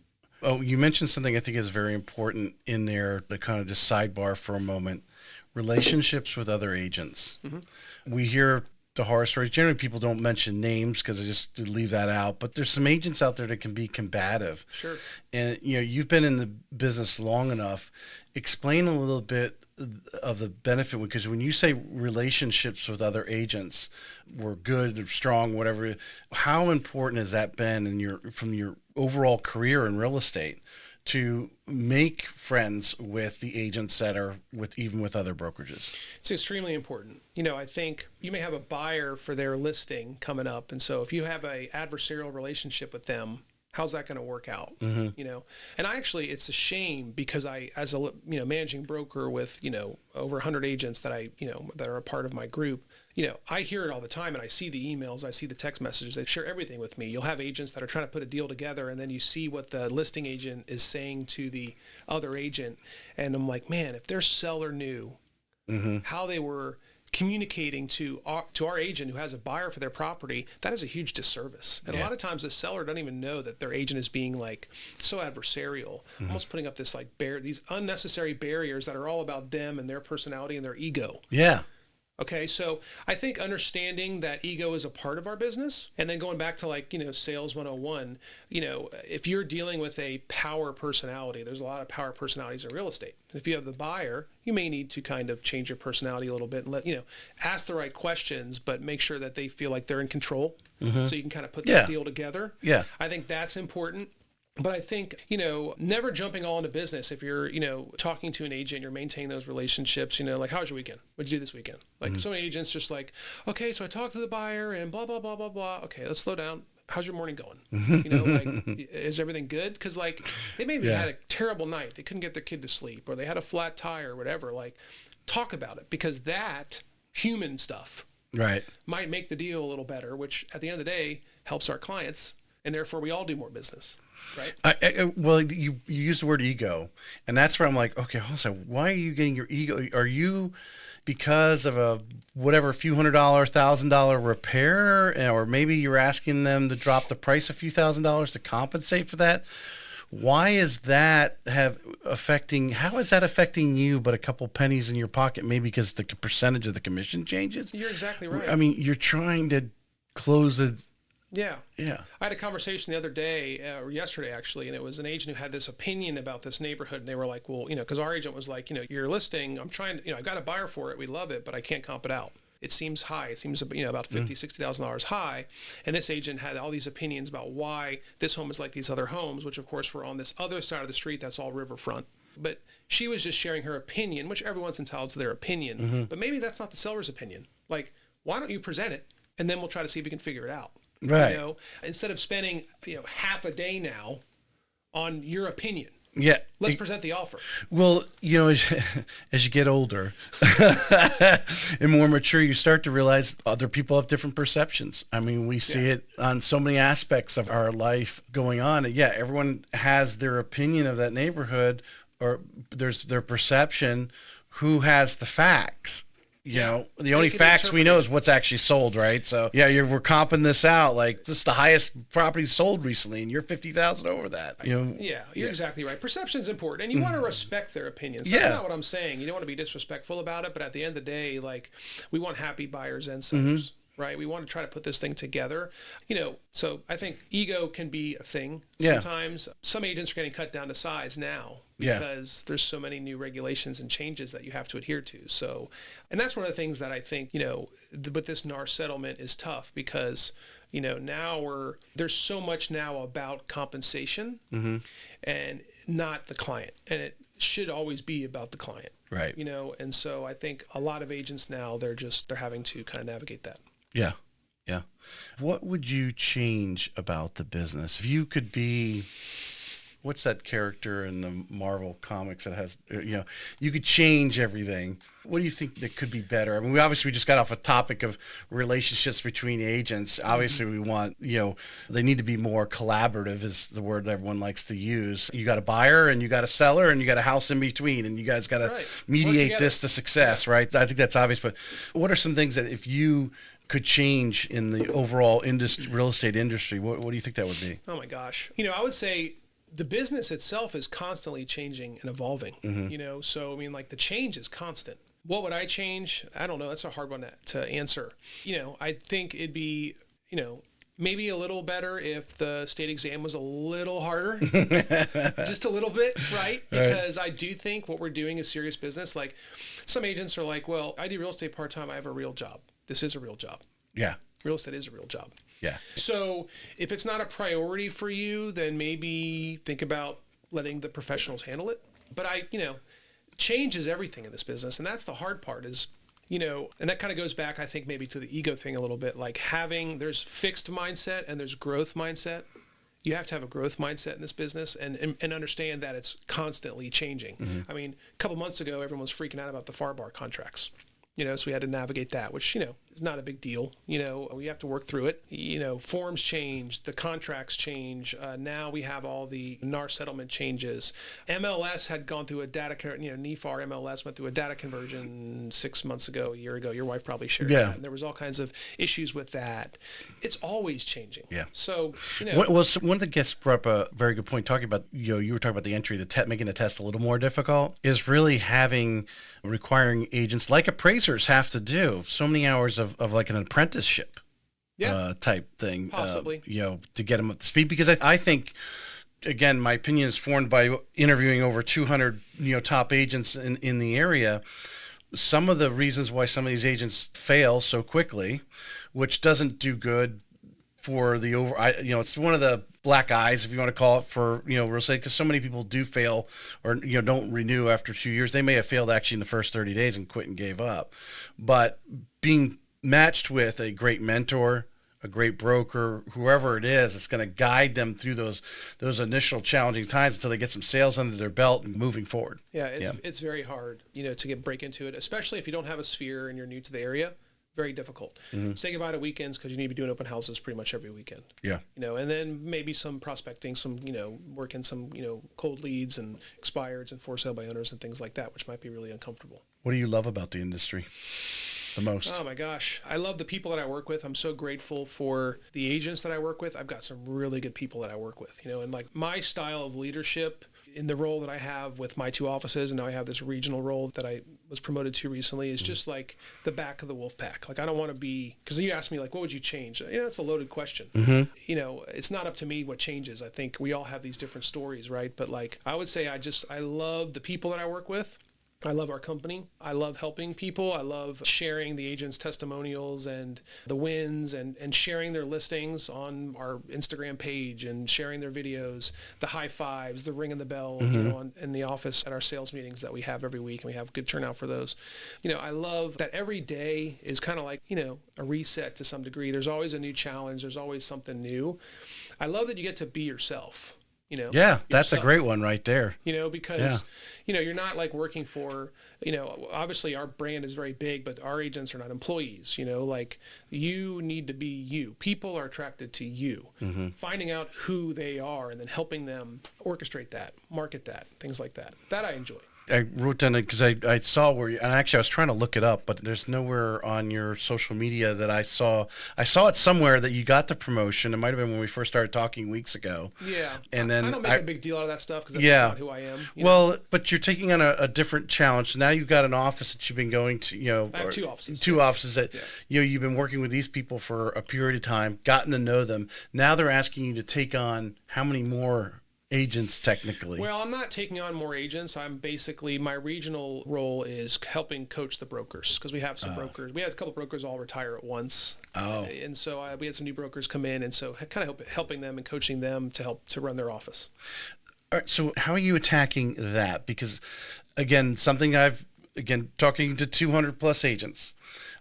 Oh, you mentioned something I think is very important in there to kind of just sidebar for a moment. Relationships with other agents. We hear the horror stories. Generally, people don't mention names because I just leave that out. But there's some agents out there that can be combative. Sure. And, you've been in the business long enough. Explain a little bit of the benefit, because when you say relationships with other agents were good or strong, whatever, how important has that been from your overall career in real estate to make friends with the agents that are even with other brokerages? It's extremely important. I think you may have a buyer for their listing coming up, and so if you have a adversarial relationship with them, How's that going to work out? You know, and it's a shame because as a, managing broker with, over 100 agents that that are a part of my group, I hear it all the time and I see the emails, I see the text messages, they share everything with me. You'll have agents that are trying to put a deal together and then you see what the listing agent is saying to the other agent. And I'm like, man, if their seller knew how they were communicating to our agent who has a buyer for their property, that is a huge disservice. And a lot of times the seller doesn't even know that their agent is being like so adversarial, almost putting up this like these unnecessary barriers that are all about them and their personality and their ego. Yeah. Okay, so I think understanding that ego is a part of our business, and then going back to sales 101, if you're dealing with a power personality, there's a lot of power personalities in real estate. If you have the buyer, you may need to kind of change your personality a little bit and ask the right questions, but make sure that they feel like they're in control, so you can kind of put that deal together. Yeah, I think that's important. But I think, never jumping all into business. If you're, talking to an agent, you're maintaining those relationships, like, how was your weekend? What'd you do this weekend? Like so many agents just like, okay, so I talked to the buyer and blah, blah, blah, blah, blah. Okay, let's slow down. How's your morning going? Is everything good? Because they maybe had a terrible night. They couldn't get their kid to sleep or they had a flat tire or whatever. Talk about it because that human stuff might make the deal a little better, which at the end of the day helps our clients. And therefore we all do more business. Right. Well, you used the word ego, and that's where I'm like, okay, hold on. Why are you getting your ego? Are you because of a few $100,000 repair, or maybe you're asking them to drop the price a few $1,000s to compensate for that? Why is that how is that affecting you, but a couple pennies in your pocket, maybe because the percentage of the commission changes? You're exactly right. I mean, you're trying to close it. Yeah. Yeah. I had a conversation the other day, or yesterday actually, and it was an agent who had this opinion about this neighborhood. And they were like, well, because our agent was like, your listing, I'm trying to, I've got a buyer for it. We love it, but I can't comp it out. It seems high. It seems, about $50,000, $60,000 high. And this agent had all these opinions about why this home is like these other homes, which of course were on this other side of the street. That's all riverfront. But she was just sharing her opinion, which everyone's entitled to their opinion. But maybe that's not the seller's opinion. Like, why don't you present it? And then we'll try to see if we can figure it out. Right. Instead of spending, half a day now on your opinion. Yeah. Let's present the offer. Well, as you get older and more mature, you start to realize other people have different perceptions. I mean, we see it on so many aspects of our life going on. And everyone has their opinion of that neighborhood, or there's their perception. Who has the facts? The only facts we know is what's actually sold, right? So we're comping this out like this is the highest property sold recently, and you're 50,000 over that. You're exactly right. Perception's important, and you want to respect their opinions. That's not what I'm saying. You don't want to be disrespectful about it, but at the end of the day, we want happy buyers and sellers. Right. We want to try to put this thing together, so I think ego can be a thing. Sometimes some agents are getting cut down to size now because there's so many new regulations and changes that you have to adhere to. So, and that's one of the things that I think, with this NAR settlement is tough because, now there's so much now about compensation and not the client. And it should always be about the client. Right. And so I think a lot of agents now, they're having to kind of navigate that. Yeah. Yeah. What would you change about the business? If you could be, what's that character in the Marvel comics that has, you could change everything. What do you think that could be better? I mean, we just got off a topic of relationships between agents. Obviously we want, they need to be more collaborative is the word everyone likes to use. You got a buyer and you got a seller and you got a house in between and you guys got to mediate this to success, right? I think that's obvious, but what are some things that if you could change in the overall real estate industry, what do you think that would be? Oh my gosh. I would say the business itself is constantly changing and evolving, so the change is constant. What would I change? I don't know. That's a hard one to answer. I think it'd be, maybe a little better if the state exam was a little harder, just a little bit, right? Because I do think what we're doing is serious business. Like some agents are like, well, I do real estate part-time. I have a real job. This is a real job. Yeah. Real estate is a real job. Yeah. So if it's not a priority for you, then maybe think about letting the professionals handle it. But change is everything in this business. And that's the hard part is, and that kind of goes back, I think maybe to the ego thing a little bit, like there's fixed mindset and there's growth mindset. you have to have a growth mindset in this business and understand that it's constantly changing. I mean, a couple months ago, everyone was freaking out about the FAR bar contracts. So we had to navigate that, which, is not a big deal. We have to work through it. Forms change, the contracts change. Now we have all the NAR settlement changes. MLS had gone through a data, NEFAR MLS went through a data conversion 6 months ago, a year ago. Your wife probably shared that. And there was all kinds of issues with that. It's always changing. Yeah. So, Well, so one of the guests brought up a very good point, talking about, you were talking about the entry, making the test a little more difficult, is really requiring agents like appraisers have to do so many hours of like an apprenticeship type thing, possibly, to get them up to speed. Because I think, again, my opinion is formed by interviewing over 200, top agents in the area. Some of the reasons why some of these agents fail so quickly, which doesn't do good for the it's one of the black eyes, if you want to call it, for real estate, because so many people do fail or don't renew after 2 years. They may have failed actually in the first 30 days and quit and gave up. But being matched with a great mentor, a great broker, whoever it is, it's going to guide them through those initial challenging times until they get some sales under their belt and moving forward. It's very hard to break into it, especially if you don't have a sphere and you're new to the area. Very difficult. Say goodbye to weekends because you need to be doing open houses pretty much every weekend. Yeah. And then maybe some prospecting, some, working some, cold leads and expireds and for sale by owners and things like that, which might be really uncomfortable. What do you love about the industry the most? Oh my gosh. I love the people that I work with. I'm so grateful for the agents that I work with. I've got some really good people that I work with, and like my style of leadership in the role that I have with my 2 offices, and now I have this regional role that I was promoted to recently, is just like the back of the wolf pack. Like, I don't want to be, because you asked me, like, what would you change? It's a loaded question. It's not up to me what changes. I think we all have these different stories, right? But like, I would say I love the people that I work with. I love our company. I love helping people. I love sharing the agents' testimonials and the wins and sharing their listings on our Instagram page and sharing their videos, the high fives, the ringing the bell, in the office at our sales meetings that we have every week, and we have good turnout for those. I love that every day is kind of like, a reset to some degree. There's always a new challenge. There's always something new. I love that you get to be yourself. That's a great one right there. Because, you're not like working for, obviously our brand is very big, but our agents are not employees, like you need to be you. People are attracted to you. Finding out who they are and then helping them orchestrate that, market that, things like that. That I enjoy. I wrote down it because I saw where you, and actually I was trying to look it up, but there's nowhere on your social media that I saw it somewhere that you got the promotion. It might have been when we first started talking weeks ago. Yeah. And then I don't make a big deal out of that stuff because that's just not who I am. But you're taking on a different challenge. So now you've got an office that you've been going to, I have 2 offices. 2 offices that, you've been working with these people for a period of time, gotten to know them. Now they're asking you to take on how many more agents technically? Well, I'm not taking on more agents. I'm basically, my regional role is helping coach the brokers, because we have some brokers. We had a couple brokers all retire at once. And so we had some new brokers come in, and so kind of helping them and coaching them to help to run their office. All right, so how are you attacking that? Because again, talking to 200 plus agents,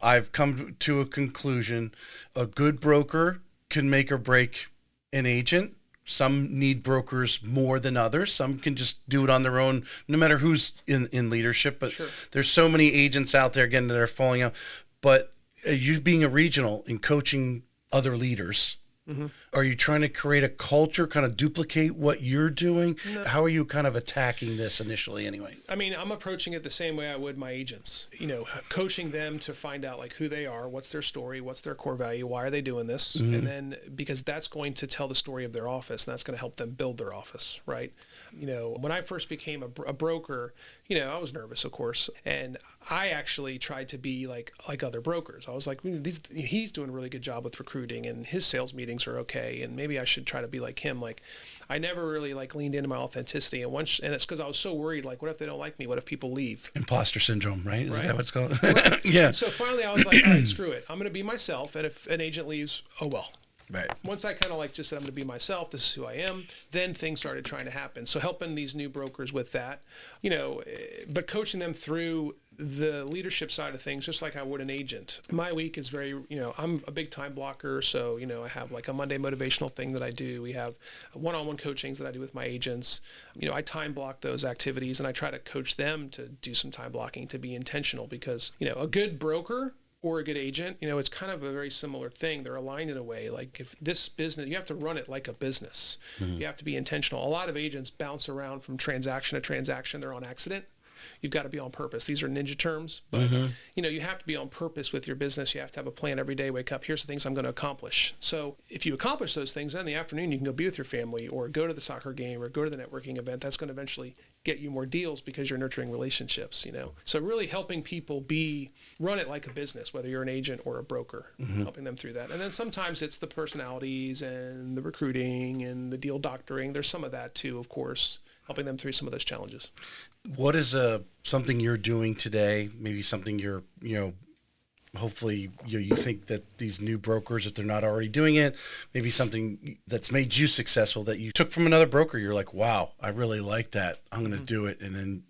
I've come to a conclusion: a good broker can make or break an agent. Some need brokers more than others. Some can just do it on their own, no matter who's in leadership. But there's so many agents out there, again, that are falling out. But you being a regional and coaching other leaders, are you trying to create a culture, kind of duplicate what you're doing? No. How are you kind of attacking this initially anyway? I mean, I'm approaching it the same way I would my agents, coaching them to find out like who they are, what's their story, what's their core value, why are they doing this? And then, because that's going to tell the story of their office, and that's going to help them build their office, right? When I first became a broker, I was nervous, of course, and I actually tried to be like other brokers. I was like, he's doing a really good job with recruiting, and his sales meetings are okay, and maybe I should try to be like him. Like, I never really leaned into my authenticity, and it's because I was so worried. Like, what if they don't like me? What if people leave? Imposter syndrome, right? Is that what it's called? Right. Yeah. So finally, I was like, all right, screw it. I'm going to be myself, and if an agent leaves, oh well. Right. Once I kind of just said, I'm going to be myself, this is who I am, then things started trying to happen. So helping these new brokers with that, but coaching them through the leadership side of things, just like I would an agent. My week is very, I'm a big time blocker. So, I have like a Monday motivational thing that I do. We have one-on-one coachings that I do with my agents. I time block those activities and I try to coach them to do some time blocking, to be intentional, because, a good broker or a good agent, it's kind of a very similar thing. They're aligned in a way. Like if this business, you have to run it like a business. Mm-hmm. You have to be intentional. A lot of agents bounce around from transaction to transaction. They're on accident. You've got to be on purpose. These are ninja terms, but mm-hmm. You have to be on purpose with your business. You have to have a plan every day. Wake up, here's the things I'm going to accomplish. So if you accomplish those things, then in the afternoon you can go be with your family or go to the soccer game or go to the networking event. That's going to eventually get you more deals because you're nurturing relationships, So really helping people run it like a business, whether you're an agent or a broker, mm-hmm. helping them through that. And then sometimes it's the personalities and the recruiting and the deal doctoring. There's some of that too, of course, helping them through some of those challenges. What is something you're doing today? Maybe something you're, hopefully you think that these new brokers, if they're not already doing it, maybe something that's made you successful that you took from another broker. You're like, wow, I really like that. I'm going to do it. And then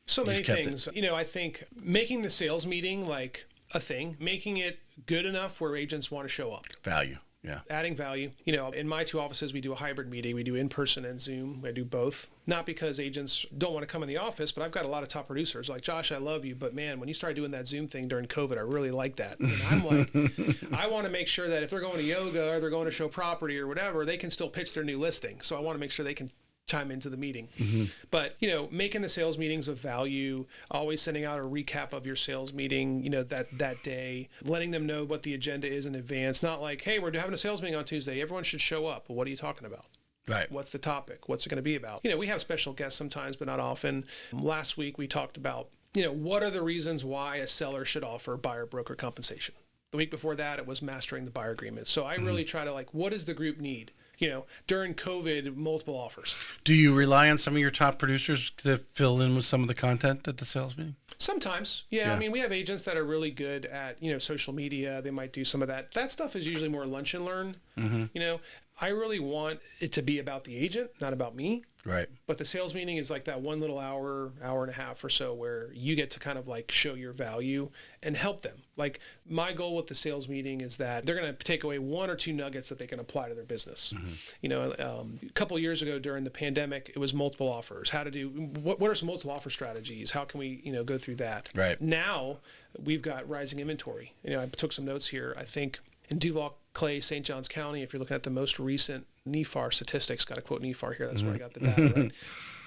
so many things, I think making the sales meeting like a thing, making it good enough where agents want to show up. Value. Yeah. Adding value. In my two offices, we do a hybrid meeting. We do in-person and Zoom. I do both. Not because agents don't want to come in the office, but I've got a lot of top producers like, Josh, I love you, but man, when you started doing that Zoom thing during COVID, I really like that. And I'm like, I want to make sure that if they're going to yoga or they're going to show property or whatever, they can still pitch their new listing. So I want to make sure they can chime into the meeting. Mm-hmm. But, making the sales meetings of value, always sending out a recap of your sales meeting, that day, letting them know what the agenda is in advance. Not like, hey, we're having a sales meeting on Tuesday. Everyone should show up. Well, what are you talking about? Right. What's the topic? What's it going to be about? We have special guests sometimes, but not often. Last week, we talked about, what are the reasons why a seller should offer buyer broker compensation? The week before that, it was mastering the buyer agreement. So I really try to what does the group need? During COVID, multiple offers. Do you rely on some of your top producers to fill in with some of the content at the sales meeting? Sometimes. Yeah. I mean, we have agents that are really good at, social media. They might do some of that. That stuff is usually more lunch and learn. Mm-hmm. I really want it to be about the agent, not about me. Right. But the sales meeting is like that one little hour and a half or so where you get to kind of show your value and help them. Like my goal with the sales meeting is that they're going to take away one or two nuggets that they can apply to their business. Mm-hmm. A couple of years ago during the pandemic, it was multiple offers. What are some multiple offer strategies? How can we, go through that? Right. Now we've got rising inventory. I took some notes here. I think in Duval, Clay, St. Johns County, if you're looking at the most recent NEFAR statistics, got to quote NEFAR here, that's where I got the data, right?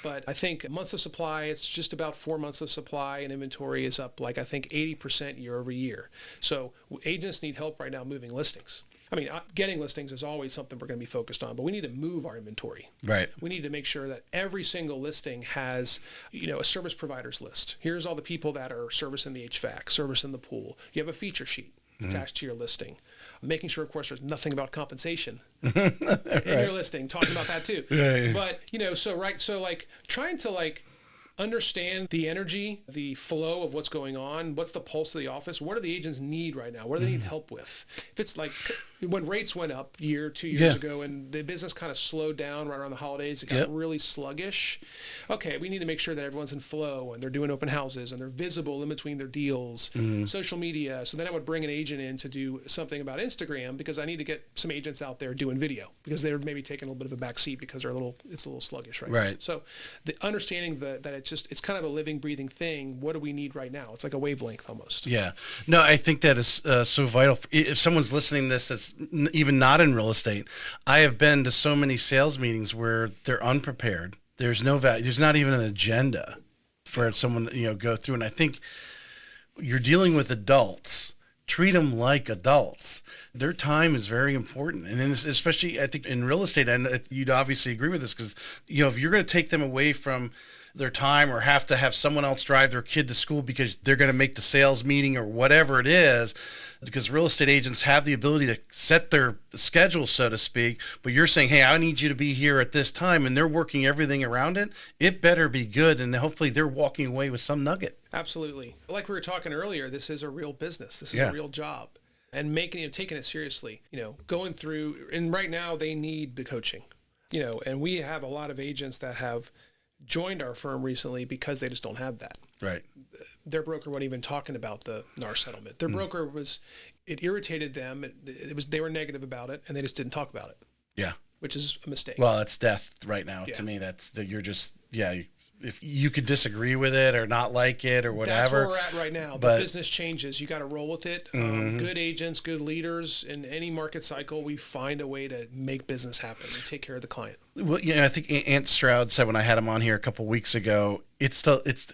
But I think months of supply, it's just about 4 months of supply, and inventory is up I think 80% year over year. So agents need help right now moving listings. I mean, getting listings is always something we're going to be focused on, but we need to move our inventory. Right. We need to make sure that every single listing has, a service providers list. Here's all the people that are servicing the HVAC, servicing the pool. You have a feature sheet attached to your listing. Making sure, of course, there's nothing about compensation in your listing, talking about that too. Yeah. But, trying to understand the energy, the flow of what's going on, what's the pulse of the office, what do the agents need right now, what do they need help with? If it's when rates went up 2 years ago and the business kind of slowed down right around the holidays, it got really sluggish. Okay, we need to make sure that everyone's in flow and they're doing open houses and they're visible in between their deals, social media. So then I would bring an agent in to do something about Instagram because I need to get some agents out there doing video because they're maybe taking a little bit of a back seat because it's a little sluggish right now. So the understanding that it's kind of a living, breathing thing. What do we need right now? It's like a wavelength almost. Yeah. No, I think that is so vital. If someone's listening to this that's even not in real estate, I have been to so many sales meetings where they're unprepared. There's no value. There's not even an agenda for someone to go through. And I think you're dealing with adults. Treat them like adults. Their time is very important. And especially, I think, in real estate, and you'd obviously agree with this because, if you're going to take them away from their time or have to have someone else drive their kid to school because they're going to make the sales meeting or whatever it is, because real estate agents have the ability to set their schedule, so to speak, but you're saying, hey, I need you to be here at this time, and they're working everything around it, it better be good, and hopefully they're walking away with some nugget. Absolutely. Like we were talking earlier, this is a real business. This is a real job. And taking it seriously, going through, and right now they need the coaching, and we have a lot of agents that have joined our firm recently because they just don't have that. Right. Their broker wasn't even talking about the NAR settlement. Their broker it irritated them. They were negative about it, and they just didn't talk about it. Yeah. Which is a mistake. Well, it's death right now. Yeah. To me, you're just, if you could disagree with it or not like it or whatever. That's where we're at right now. The business changes. You got to roll with it. Good agents, good leaders in any market cycle, we find a way to make business happen and take care of the client. Well, I think Ant Stroud said when I had him on here a couple of weeks ago, it's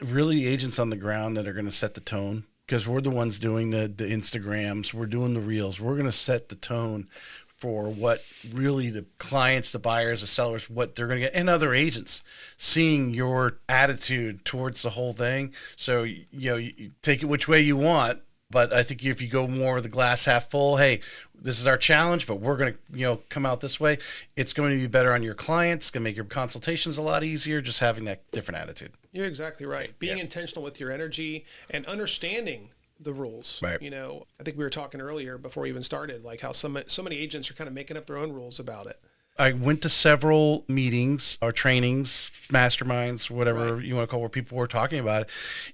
really agents on the ground that are going to set the tone, because we're the ones doing the Instagrams, we're doing the reels, we're going to set the tone for what really the clients, the buyers, the sellers, what they're going to get, and other agents seeing your attitude towards the whole thing. So, you take it which way you want, but I think if you go more of the glass half full, hey, this is our challenge, but we're going to, come out this way, it's going to be better on your clients. It's going to make your consultations a lot easier, just having that different attitude. You're exactly right. Being intentional with your energy and understanding the rules. Right. I think we were talking earlier before we even started, like how so many agents are kind of making up their own rules about it. I went to several meetings or trainings, masterminds, whatever you want to call, where people were talking about it.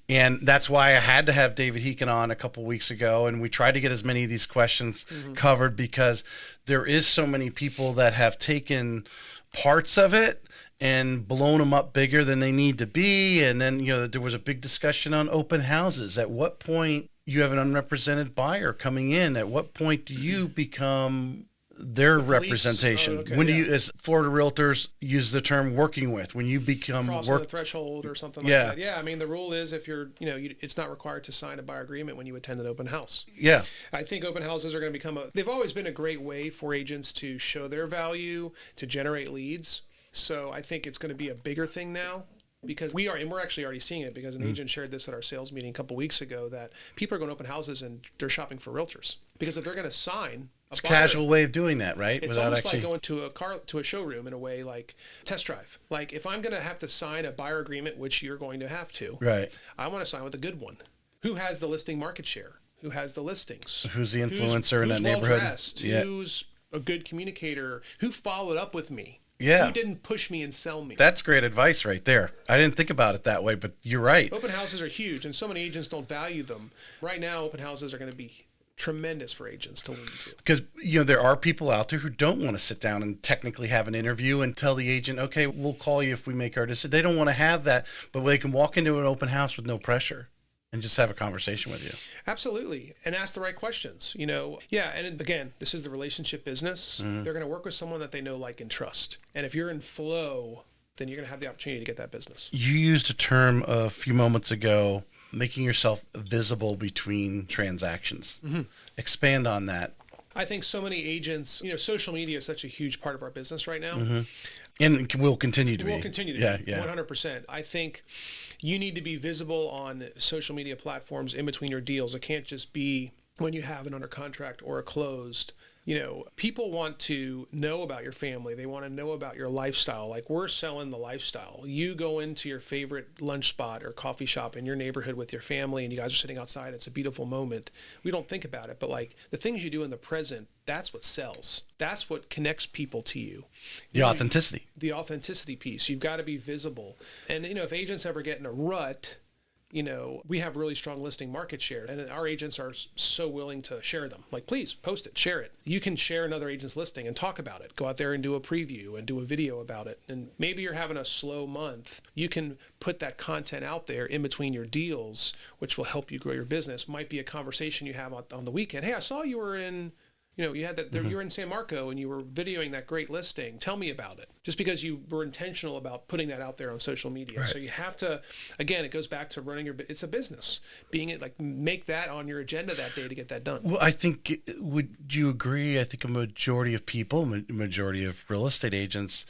And that's why I had to have David Heekin on a couple of weeks ago. And we tried to get as many of these questions covered, because there is so many people that have taken parts of it and blown them up bigger than they need to be. And then, there was a big discussion on open houses. At what point you have an unrepresented buyer coming in? At what point do you become their representation? When do you, as Florida realtors, use the term working with? When you become crossing the threshold or something like that. Yeah, I mean, the rule is if you're, it's not required to sign a buyer agreement when you attend an open house. Yeah. I think open houses are going to become they've always been a great way for agents to show their value, to generate leads. So I think it's going to be a bigger thing now, because we're actually already seeing it, because an agent shared this at our sales meeting a couple weeks ago, that people are going to open houses and they're shopping for realtors, because if they're going to sign it's a casual way of doing that, right? It's almost like going to a showroom in a way, like test drive. Like if I'm going to have to sign a buyer agreement, which you're going to have to, right? I want to sign with a good one. Who has the listing market share? Who has the listings? Who's the influencer in that neighborhood? Who's a good communicator? Who followed up with me? Yeah. Who didn't push me and sell me? That's great advice right there. I didn't think about it that way, but you're right. Open houses are huge, and so many agents don't value them. Right now, open houses are going to be tremendous for agents to lean to. Because, there are people out there who don't want to sit down and technically have an interview and tell the agent, okay, we'll call you if we make our decision. They don't want to have that, but they can walk into an open house with no pressure and just have a conversation with you. Absolutely. And ask the right questions, Yeah. And again, this is the relationship business. They're going to work with someone that they know, like, and trust. And if you're in flow, then you're going to have the opportunity to get that business. You used a term a few moments ago, making yourself visible between transactions. Expand on that. I think so many agents, social media is such a huge part of our business right now. And will continue to be. Will continue to be. 100%. I think you need to be visible on social media platforms in between your deals. It can't just be when you have an under contract or a closed. People want to know about your family. They want to know about your lifestyle. Like, we're selling the lifestyle. You go into your favorite lunch spot or coffee shop in your neighborhood with your family, and you guys are sitting outside. It's a beautiful moment. We don't think about it, but like the things you do in the present, that's what sells. That's what connects people to you. The authenticity. The authenticity piece. You've got to be visible. And, if agents ever get in a rut, we have really strong listing market share, and our agents are so willing to share them. Like, please post it, share it. You can share another agent's listing and talk about it. Go out there and do a preview and do a video about it. And maybe you're having a slow month. You can put that content out there in between your deals, which will help you grow your business. Might be a conversation you have on the weekend. Hey, I saw you were in... you had that. You were in San Marco and you were videoing that great listing. Tell me about it. Just because you were intentional about putting that out there on social media. Right. So you have to. Again, it goes back to running your. It's a business. Make that on your agenda that day to get that done. Well, I think. Would you agree? I think a majority of people, majority of real estate agents,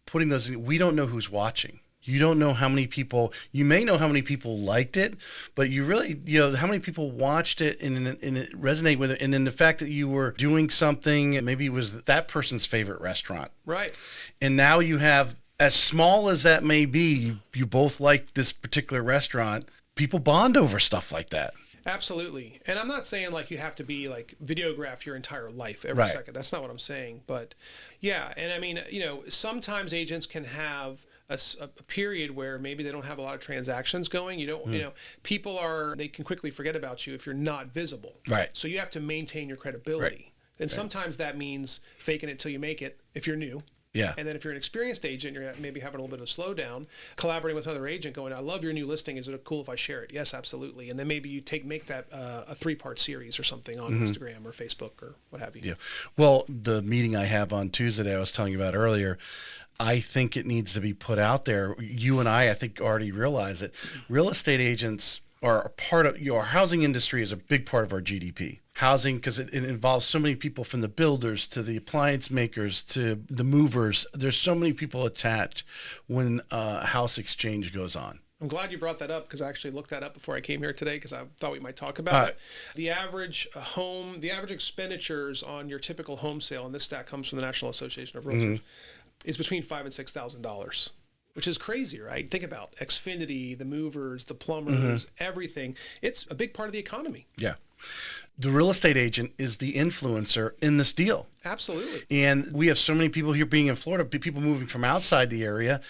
putting those. We don't know who's watching. You don't know how many people, you may know how many people liked it, but you really, how many people watched it and it resonated with it. And then the fact that you were doing something, maybe it was that person's favorite restaurant. Right. And now you have, as small as that may be, you both like this particular restaurant. People bond over stuff like that. Absolutely. And I'm not saying like you have to be like videograph your entire life every right. second. That's not what I'm saying. But yeah. And I mean, sometimes agents can have a period where maybe they don't have a lot of transactions going. You don't, they can quickly forget about you if you're not visible. Right. So you have to maintain your credibility. Right. And sometimes that means faking it till you make it if you're new. Yeah. And then if you're an experienced agent, you're maybe having a little bit of a slowdown, collaborating with another agent going, I love your new listing. Is it cool if I share it? Yes, absolutely. And then maybe you make that a 3-part series or something on Instagram or Facebook or what have you. Yeah. Well, the meeting I have on Tuesday I was telling you about earlier, I think it needs to be put out there. You and I think, already realize it. Real estate agents are a part of our housing industry is a big part of our GDP. Housing, because it involves so many people, from the builders to the appliance makers to the movers. There's so many people attached when a house exchange goes on. I'm glad you brought that up, because I actually looked that up before I came here today, because I thought we might talk about it. The average expenditures on your typical home sale, and this stat comes from the National Association of Realtors, is between $5,000 and $6,000. Which is crazy, right? Think about Xfinity, the movers, the plumbers, everything. It's a big part of the economy. Yeah. The real estate agent is the influencer in this deal. Absolutely. And we have so many people here being in Florida, people moving from outside the area.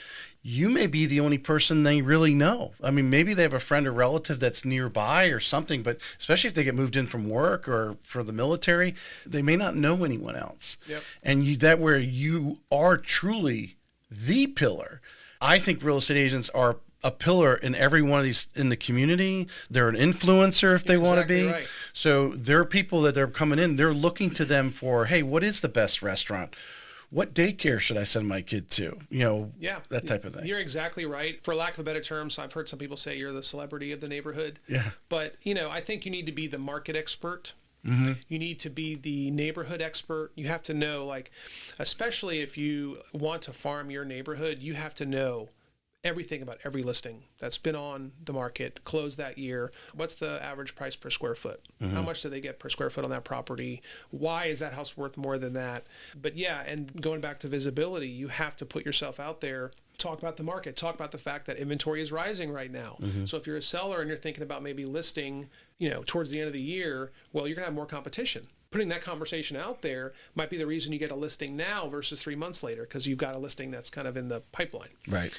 You may be the only person they really know. I mean, maybe they have a friend or relative that's nearby or something, but especially if they get moved in from work or for the military, they may not know anyone else. Yep. And that where you are truly the pillar. I think real estate agents are a pillar in every one of these in the community. They're an influencer if they want to be. Right. So there are people that they're coming in. They're looking to them for, hey, what is the best restaurant? What daycare should I send my kid to? That type of thing. You're exactly right. For lack of a better term, so I've heard some people say you're the celebrity of the neighborhood. Yeah. But, I think you need to be the market expert. You need to be the neighborhood expert. You have to know, especially if you want to farm your neighborhood, you have to know everything about every listing that's been on the market, closed that year. What's the average price per square foot? How much do they get per square foot on that property? Why is that house worth more than that? But yeah, and going back to visibility, you have to put yourself out there. Talk about the market. Talk about the fact that inventory is rising right now. So if you're a seller and you're thinking about maybe listing, towards the end of the year, well, you're going to have more competition. Putting that conversation out there might be the reason you get a listing now versus 3 months later, because you've got a listing that's kind of in the pipeline. Right.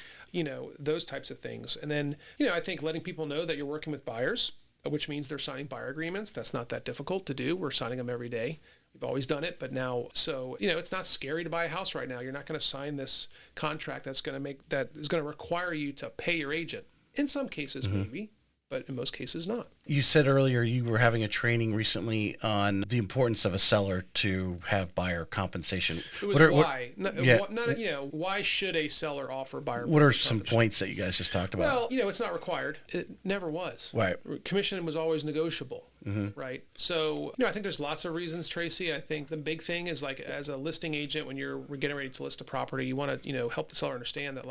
Those types of things. And then, I think letting people know that you're working with buyers, which means they're signing buyer agreements. That's not that difficult to do. We're signing them every day. We've always done it, but now, it's not scary to buy a house right now. You're not going to sign this contract that is going to require you to pay your agent. In some cases, maybe, but in most cases, not. You said earlier you were having a training recently on the importance of a seller to have buyer compensation. It was why should a seller offer buyer? What are some points that you guys just talked about? Well, it's not required. It never was. Right. Commission was always negotiable. Right. So, I think there's lots of reasons, Tracy. I think the big thing is, as a listing agent, when you're getting ready to list a property, you want to, help the seller understand that,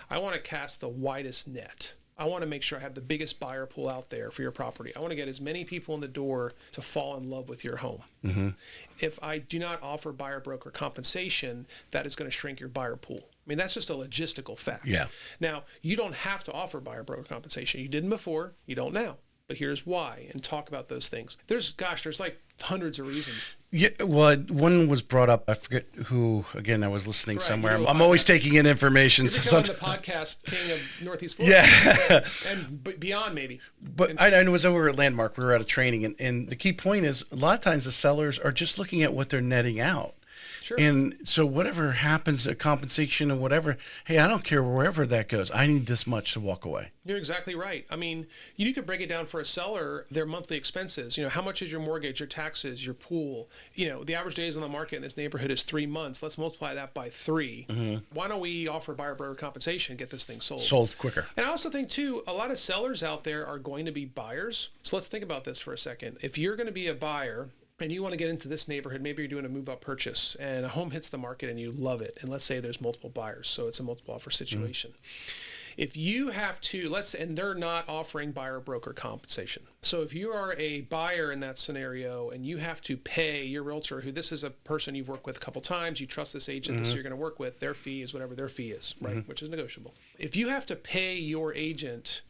I want to cast the widest net. I want to make sure I have the biggest buyer pool out there for your property. I want to get as many people in the door to fall in love with your home. If I do not offer buyer broker compensation, that is going to shrink your buyer pool. I mean, that's just a logistical fact. Yeah. Now, you don't have to offer buyer broker compensation. You didn't before. You don't now. But here's why, and talk about those things. There's hundreds of reasons. Yeah, well, one was brought up. I forget who. Again, I was listening somewhere. I'm always taking in information. You're becoming the podcast king of Northeast Florida. Yeah, and beyond maybe. But I was over at Landmark. We were at a training, and the key point is a lot of times the sellers are just looking at what they're netting out. Sure. And so whatever happens, a compensation or whatever, hey, I don't care wherever that goes. I need this much to walk away. You're exactly right. I mean, you could break it down for a seller, their monthly expenses. How much is your mortgage, your taxes, your pool? The average days on the market in this neighborhood is 3 months. Let's multiply that by 3. Why don't we offer buyer broker compensation and get this thing sold? Sold quicker. And I also think, too, a lot of sellers out there are going to be buyers. So let's think about this for a second. If you're going to be a buyer and you want to get into this neighborhood, maybe you're doing a move-up purchase, and a home hits the market and you love it, and let's say there's multiple buyers, so it's a multiple offer situation. If you have to, and they're not offering buyer broker compensation. So if you are a buyer in that scenario and you have to pay your realtor, who this is a person you've worked with a couple times, you trust this agent, this you're going to work with, their fee is whatever their fee is, right? Which is negotiable. If you have to pay your agent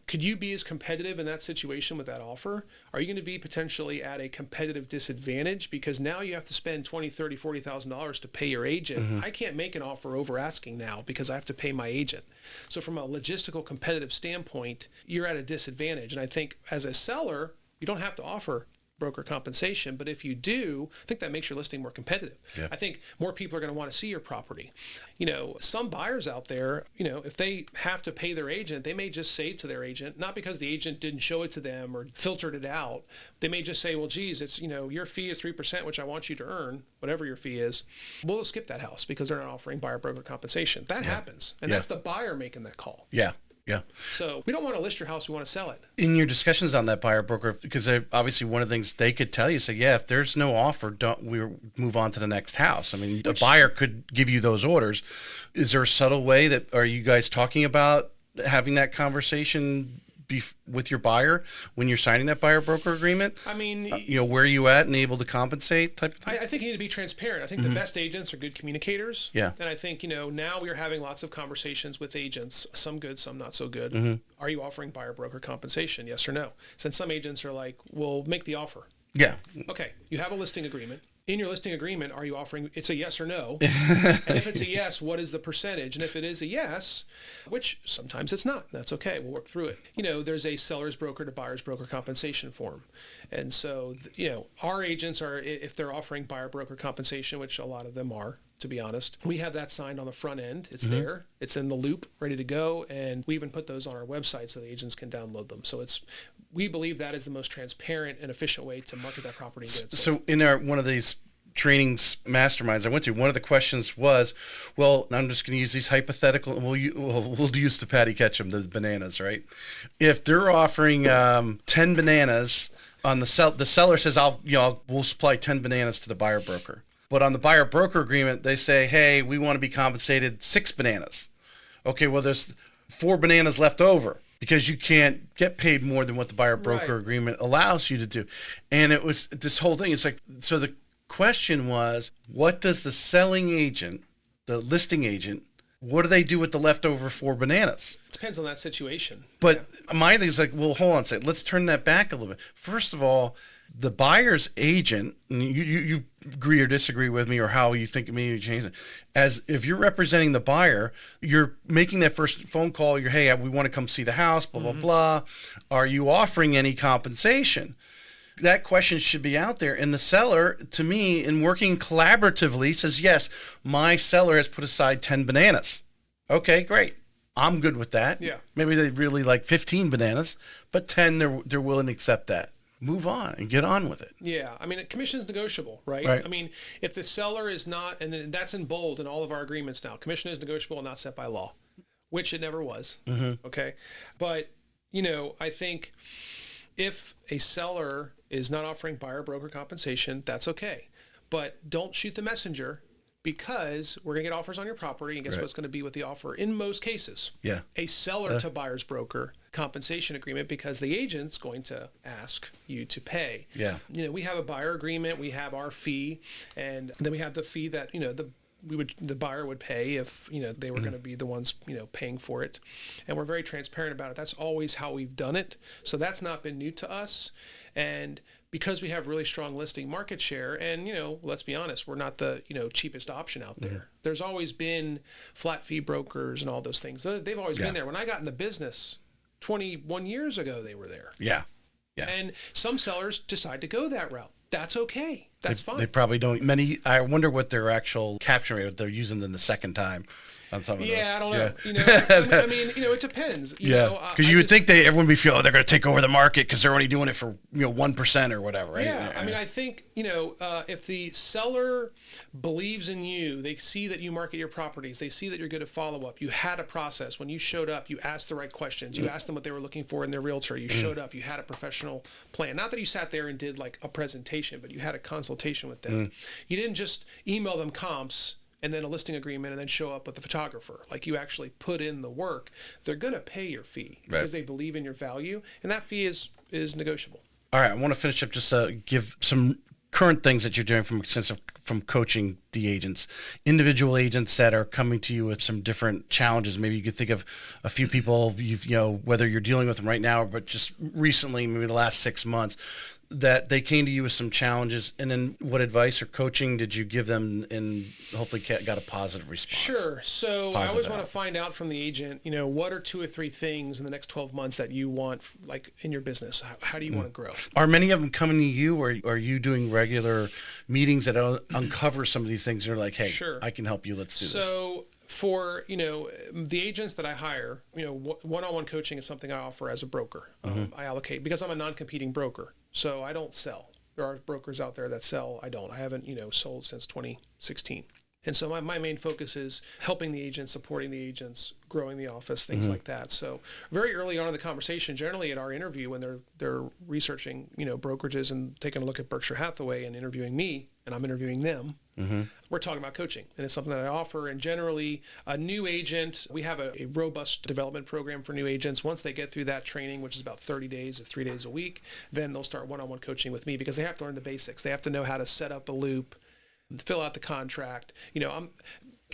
could you be as competitive in that situation with that offer? Are you going to be potentially at a competitive disadvantage because now you have to spend $20,000, $30,000, $40,000 to pay your agent? I can't make an offer over asking now because I have to pay my agent. So from a logistical competitive standpoint, you're at a disadvantage. And I think as a seller, you don't have to offer broker compensation, but if you do, I think that makes your listing more competitive. Yeah. I think more people are going to want to see your property. Some buyers out there, if they have to pay their agent, they may just say to their agent, not because the agent didn't show it to them or filtered it out, they may just say, well, geez, it's, your fee is 3%, which I want you to earn, whatever your fee is. We'll skip that house because they're not offering buyer broker compensation. That happens. And that's the buyer making that call. Yeah. Yeah. So we don't want to list your house. We want to sell it. In your discussions on that buyer broker, because obviously one of the things they could tell you, say, if there's no offer, we move on to the next house. I mean, a buyer could give you those orders. Is there a subtle way are you guys talking about having that conversation with your buyer when you're signing that buyer broker agreement? I mean, where are you at and able to compensate type of thing? I think you need to be transparent. I think the best agents are good communicators. Yeah. And I think, now we're having lots of conversations with agents, some good, some not so good. Are you offering buyer broker compensation? Yes or no? Since some agents are like, well, make the offer. Yeah. Okay. You have a listing agreement. In your listing agreement, are you offering, it's a yes or no? And if it's a yes, what is the percentage? And if it is a yes, which sometimes it's not, that's okay, we'll work through it. There's a seller's broker to buyer's broker compensation form. And so, our agents are, if they're offering buyer broker compensation, which a lot of them are, to be honest, we have that signed on the front end. It's there, it's in the loop, ready to go. And we even put those on our website so the agents can download them. So we believe that is the most transparent and efficient way to market that property. So in one of these trainings masterminds I went to, one of the questions was, well, I'm just going to use these hypothetical, we'll use the Patty Ketchum, the bananas, right? If they're offering 10 bananas on the seller says, we'll supply 10 bananas to the buyer broker. But on the buyer broker agreement, they say, hey, we want to be compensated 6 bananas. Okay, well, there's 4 bananas left over because you can't get paid more than what the buyer broker agreement allows you to do. And it was this whole thing. It's like, so the question was, what does the selling agent, the listing agent, what do they do with the leftover 4 bananas? It depends on that situation. But my thing is like, well, hold on a second. Let's turn that back a little bit. First of all, the buyer's agent, and you agree or disagree with me or how you think it may change it, as if you're representing the buyer, you're making that first phone call, hey, we want to come see the house, blah, blah, blah. Are you offering any compensation? That question should be out there. And the seller, to me, in working collaboratively, says, yes, my seller has put aside 10 bananas. Okay, great. I'm good with that. Yeah. Maybe they really like 15 bananas, but 10, they're willing to accept that. Move on and get on with it. Yeah. I mean, commission is negotiable, right? I mean, if the seller is not, and that's in bold in all of our agreements now, commission is negotiable and not set by law, which it never was. Okay. But, I think if a seller is not offering buyer broker compensation, that's okay. But don't shoot the messenger, because we're going to get offers on your property, and guess what's going to be with the offer in most cases? Yeah. A seller to buyer's broker compensation agreement, because the agent's going to ask you to pay. Yeah. We have a buyer agreement, we have our fee, and then we have the fee that, the buyer would pay if, they were going to be the ones, paying for it. And we're very transparent about it. That's always how we've done it. So that's not been new to us. And because we have really strong listing market share, and, let's be honest, we're not the, cheapest option out there. There's always been flat fee brokers and all those things. They've always been there. When I got in the business 21 years ago, they were there. Yeah. Yeah. And some sellers decide to go that route. That's okay. That's fine. They probably don't. I wonder what their actual capture rate, what they're using them the second time on some of those. Yeah, I don't know. I mean, it depends. Because you would think everyone would be feeling they're going to take over the market because they're only doing it for 1% or whatever, right? Yeah, I mean, I think if the seller believes in you, they see that you market your properties, they see that you're good at follow up. You had a process when you showed up. You asked the right questions. You asked them what they were looking for in their realtor. You showed up. You had a professional plan. Not that you sat there and did like a presentation, but you had a consultation with them. You didn't just email them comps and then a listing agreement and then show up with a photographer. Like, you actually put in the work. They're going to pay your fee because they believe in your value, and that fee is negotiable. All right, I want to finish up, just give some current things that you're doing from coaching the agents, individual agents that are coming to you with some different challenges. Maybe you could think of a few people whether you're dealing with them right now, but just recently, maybe the last 6 months, that they came to you with some challenges, and then what advice or coaching did you give them, and hopefully got a positive response? Sure. So I always want to find out from the agent, what are 2 or 3 things in the next 12 months that you want, like in your business? How do you want to grow? Are many of them coming to you, or are you doing regular meetings that uncover some of these things? And you're like, hey, sure, I can help you. Let's do this. So for, the agents that I hire, one-on-one coaching is something I offer as a broker. I allocate, because I'm a non-competing broker. So I don't sell. There are brokers out there that sell. I don't. I haven't, sold since 2016. And so my main focus is helping the agents, supporting the agents, growing the office, things like that. So very early on in the conversation, generally at our interview, when they're researching, brokerages and taking a look at Berkshire Hathaway and interviewing me, and I'm interviewing them, we're talking about coaching. And it's something that I offer. And generally, a new agent, we have a robust development program for new agents. Once they get through that training, which is about 30 days or 3 days a week, then they'll start one-on-one coaching with me, because they have to learn the basics. They have to know how to set up a loop, fill out the contract.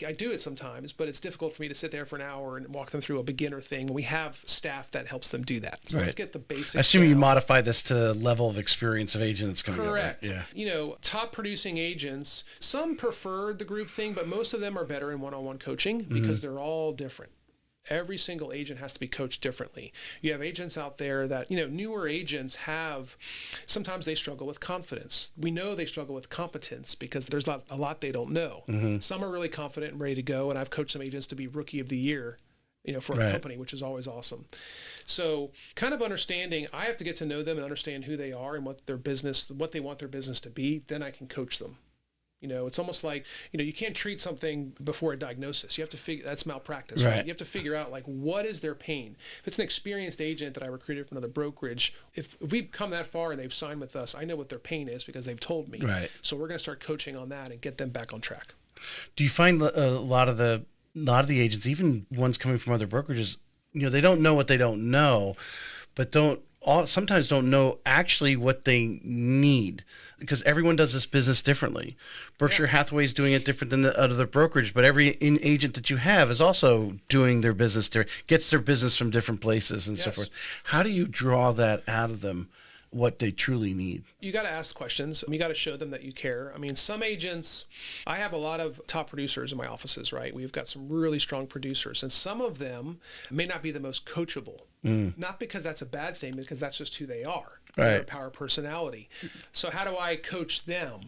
I do it sometimes, but it's difficult for me to sit there for an hour and walk them through a beginner thing. We have staff that helps them do that. So let's get the basics. I assume down. You modify this to the level of experience of agent that's coming Correct. over. Yeah. Top producing agents, some prefer the group thing, but most of them are better in one-on-one coaching because they're all different. Every single agent has to be coached differently. You have agents out there that, newer agents sometimes they struggle with confidence. We know they struggle with competence because there's a lot they don't know. Some are really confident and ready to go, and I've coached some agents to be rookie of the year, for a company, which is always awesome. So kind of understanding, I have to get to know them and understand who they are and what they want their business to be. Then I can coach them. It's almost like, you can't treat something before a diagnosis. You have to figure, that's malpractice, right? You have to figure out, what is their pain? If it's an experienced agent that I recruited from another brokerage, if we've come that far and they've signed with us, I know what their pain is because they've told me. Right. So we're going to start coaching on that and get them back on track. Do you find a lot of the agents, even ones coming from other brokerages, they don't know what they don't know, but sometimes don't know actually what they need, because everyone does this business differently. Berkshire Hathaway is doing it different than the other brokerage, but every agent that you have is also doing their business, gets their business from different places and so forth. How do you draw that out of them, what they truly need? You got to ask questions. You got to show them that you care. Some agents, I have a lot of top producers in my offices, right? We've got some really strong producers, and some of them may not be the most coachable. Not because that's a bad thing, because that's just who they are. Right. Their power personality. So how do I coach them?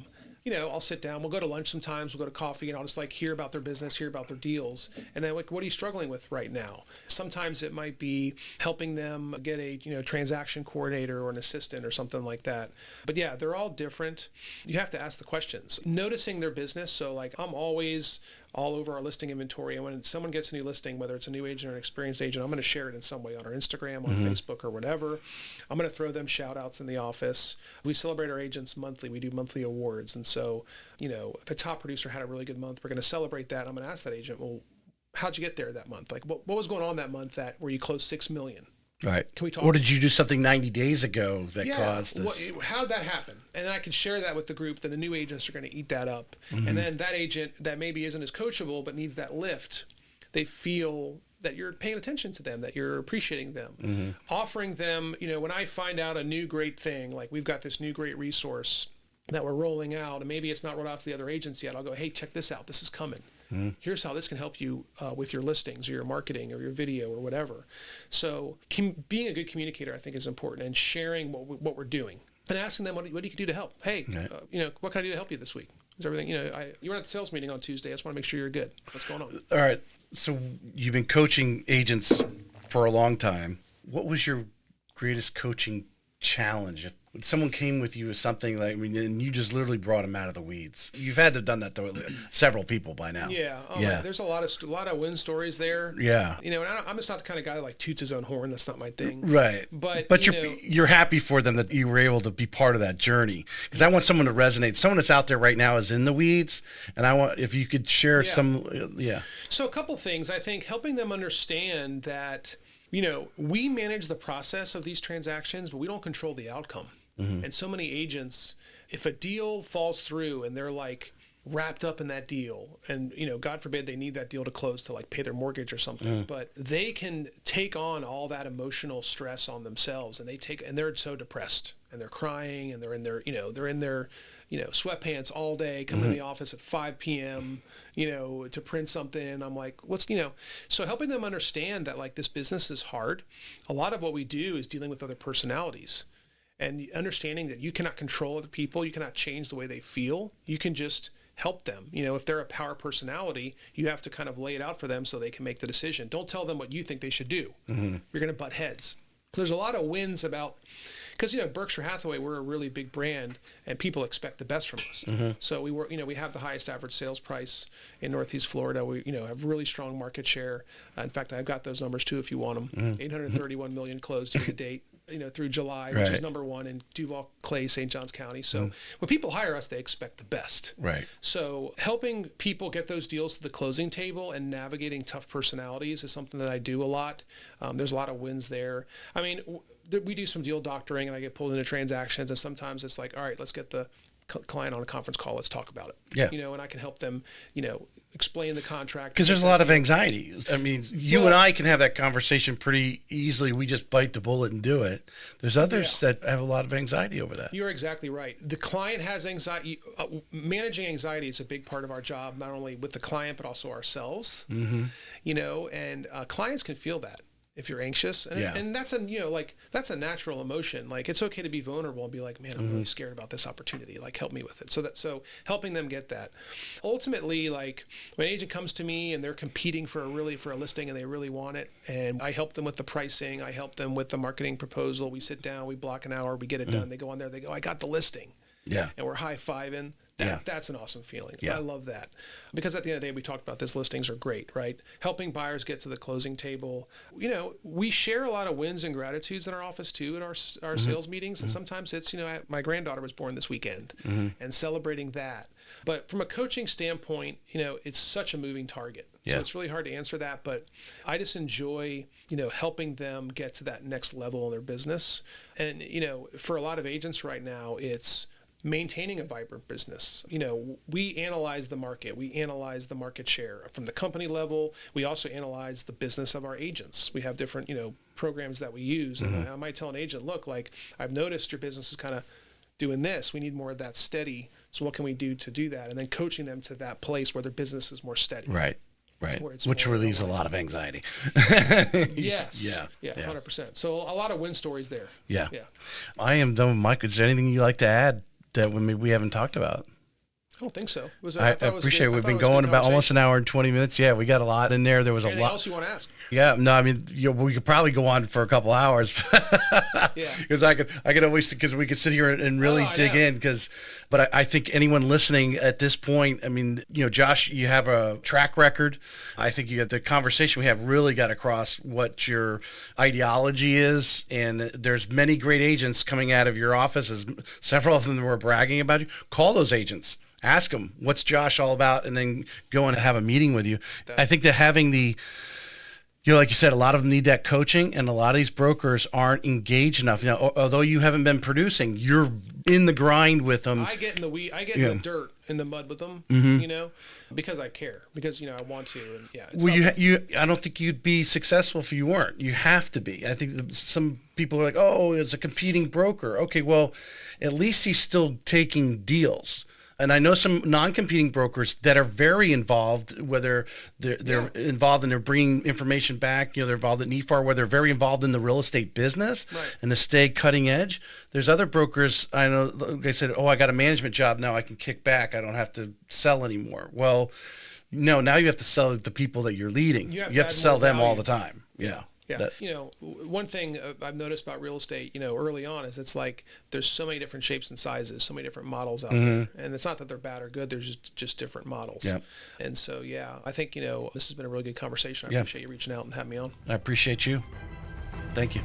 I'll sit down, we'll go to lunch sometimes, we'll go to coffee, and I'll just hear about their business, hear about their deals. And then what are you struggling with right now? Sometimes it might be helping them get a, transaction coordinator or an assistant or something like that. But yeah, they're all different. You have to ask the questions. Noticing their business. So I'm always all over our listing inventory. And when someone gets a new listing, whether it's a new agent or an experienced agent, I'm going to share it in some way on our Instagram, on Facebook, or whatever. I'm going to throw them shout outs in the office. We celebrate our agents monthly. We do monthly awards. And so, if a top producer had a really good month, we're going to celebrate that. I'm going to ask that agent, well, how'd you get there that month? What was going on that month where you closed $6 million? Right. Can we talk? Or did you do something 90 days ago that caused this? How'd that happen? And then I can share that with the group. Then the new agents are going to eat that up. And then that agent that maybe isn't as coachable but needs that lift, they feel that you're paying attention to them, that you're appreciating them, offering them. When I find out a new great thing, like we've got this new great resource that we're rolling out, and maybe it's not rolled out to the other agents yet, I'll go, hey, check this out. This is coming. Here's how this can help you with your listings or your marketing or your video or whatever. So being a good communicator, I think, is important, and sharing what we're doing and asking them what you can do to help. Hey, what can I do to help you this week? Is everything, you were at the sales meeting on Tuesday. I just want to make sure you're good. What's going on? All right. So you've been coaching agents for a long time. What was your greatest coaching challenge? If someone came with you with something and you just literally brought them out of the weeds. You've had to have done that to several people by now. Yeah. Man, there's a lot of win stories there. Yeah. And I'm just not the kind of guy that toots his own horn. That's not my thing. Right. But you're happy for them that you were able to be part of that journey. Because I want someone to resonate. Someone that's out there right now is in the weeds, and I want, if you could share some. So a couple things. I think helping them understand that we manage the process of these transactions, but we don't control the outcome. And so many agents, if a deal falls through and they're like wrapped up in that deal, and God forbid they need that deal to close to like pay their mortgage or something, but they can take on all that emotional stress on themselves, and they're so depressed, and they're crying, and they're in their sweatpants all day, come in the office at 5 p.m., to print something. I'm like, so helping them understand that like this business is hard. A lot of what we do is dealing with other personalities, and understanding that you cannot control other people. You cannot change the way they feel. You can just help them. If they're a power personality, you have to kind of lay it out for them so they can make the decision. Don't tell them what you think they should do. You're going to butt heads. There's a lot of wins because Berkshire Hathaway, we're a really big brand, and people expect the best from us. So we have the highest average sales price in Northeast Florida. We have really strong market share. In fact, I've got those numbers too if you want them. 831 million closed year to date. Through July, which is number one in Duval, Clay, St. Johns County. So when people hire us, they expect the best. Right. So helping people get those deals to the closing table and navigating tough personalities is something that I do a lot. There's a lot of wins there. I mean, we do some deal doctoring, and I get pulled into transactions, and sometimes it's like, all right, let's get the client on a conference call. Let's talk about it. Yeah. And I can help them, explain the contract. Because there's a lot of anxiety. I mean, you and I can have that conversation pretty easily. We just bite the bullet and do it. There's others that have a lot of anxiety over that. You're exactly right. The client has anxiety. Managing anxiety is a big part of our job, not only with the client, but also ourselves. And clients can feel that if you're anxious, and that's that's a natural emotion. Like, it's okay to be vulnerable and be like, man, I'm really scared about this opportunity. Like, help me with it. So helping them get that. Ultimately, like when an agent comes to me and they're competing for a listing and they really want it, and I help them with the pricing, I help them with the marketing proposal. We sit down, we block an hour, we get it done. They go on there, they go, I got the listing. Yeah. And we're high-fiving. That's an awesome feeling. Yeah. I love that. Because at the end of the day, we talked about this, listings are great, right? Helping buyers get to the closing table. We share a lot of wins and gratitudes in our office too, at our sales meetings. And sometimes it's, my granddaughter was born this weekend and celebrating that. But from a coaching standpoint, it's such a moving target. Yeah. So it's really hard to answer that, but I just enjoy, helping them get to that next level in their business. And, for a lot of agents right now, it's maintaining a vibrant business. We analyze the market. We analyze the market share from the company level. We also analyze the business of our agents. We have different, programs that we use. And I might tell an agent, look, like, I've noticed your business is kind of doing this. We need more of that steady. So what can we do to do that? And then coaching them to that place where their business is more steady. Right. Which relieves a lot of anxiety. Yes. Yeah. 100%. So a lot of win stories there. Yeah. I am done with Mike. Is there anything you'd like to add that we haven't talked about? I don't think so. I appreciate it. We've been going about almost an hour and 20 minutes. Yeah, we got a lot in there. There was Anything a lot. Else you want to ask? Yeah, no, I mean, we could probably go on for a couple hours. Because I could always, because we could sit here and really dig in. But I think anyone listening at this point, I mean, Josh, you have a track record. I think you have the conversation we have really got across what your ideology is, and there's many great agents coming out of your office. Several of them were bragging about you. Call those agents. Ask them, what's Josh all about, and then go and have a meeting with you. I think that having like you said, a lot of them need that coaching, and a lot of these brokers aren't engaged enough. Although you haven't been producing, you're in the grind with them. I get in the in the dirt, in the mud with them, because I care, because I want to. And I don't think you'd be successful if you weren't. You have to be. I think some people are like, oh, it's a competing broker. Okay, well, at least he's still taking deals. And I know some non-competing brokers that are very involved, whether they're involved and they're bringing information back, they're involved in EFAR, where they're very involved in the real estate business and to stay cutting edge. There's other brokers, I know, like I said, I got a management job now, I can kick back, I don't have to sell anymore. Well, no, now you have to sell the people that you're leading. You have to sell them all the time. Yeah. One thing I've noticed about real estate, early on is it's like there's so many different shapes and sizes, so many different models out there. And it's not that they're bad or good, there's just different models. Yeah. And so, I think, this has been a really good conversation. I appreciate you reaching out and having me on. I appreciate you. Thank you.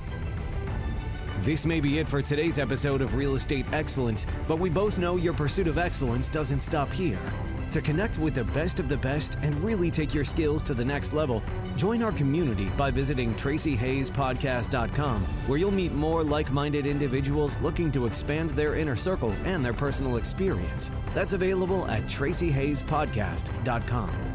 This may be it for today's episode of Real Estate Excellence, but we both know your pursuit of excellence doesn't stop here. To connect with the best of the best and really take your skills to the next level, join our community by visiting TracyHayesPodcast.com, where you'll meet more like-minded individuals looking to expand their inner circle and their personal experience. That's available at TracyHayesPodcast.com.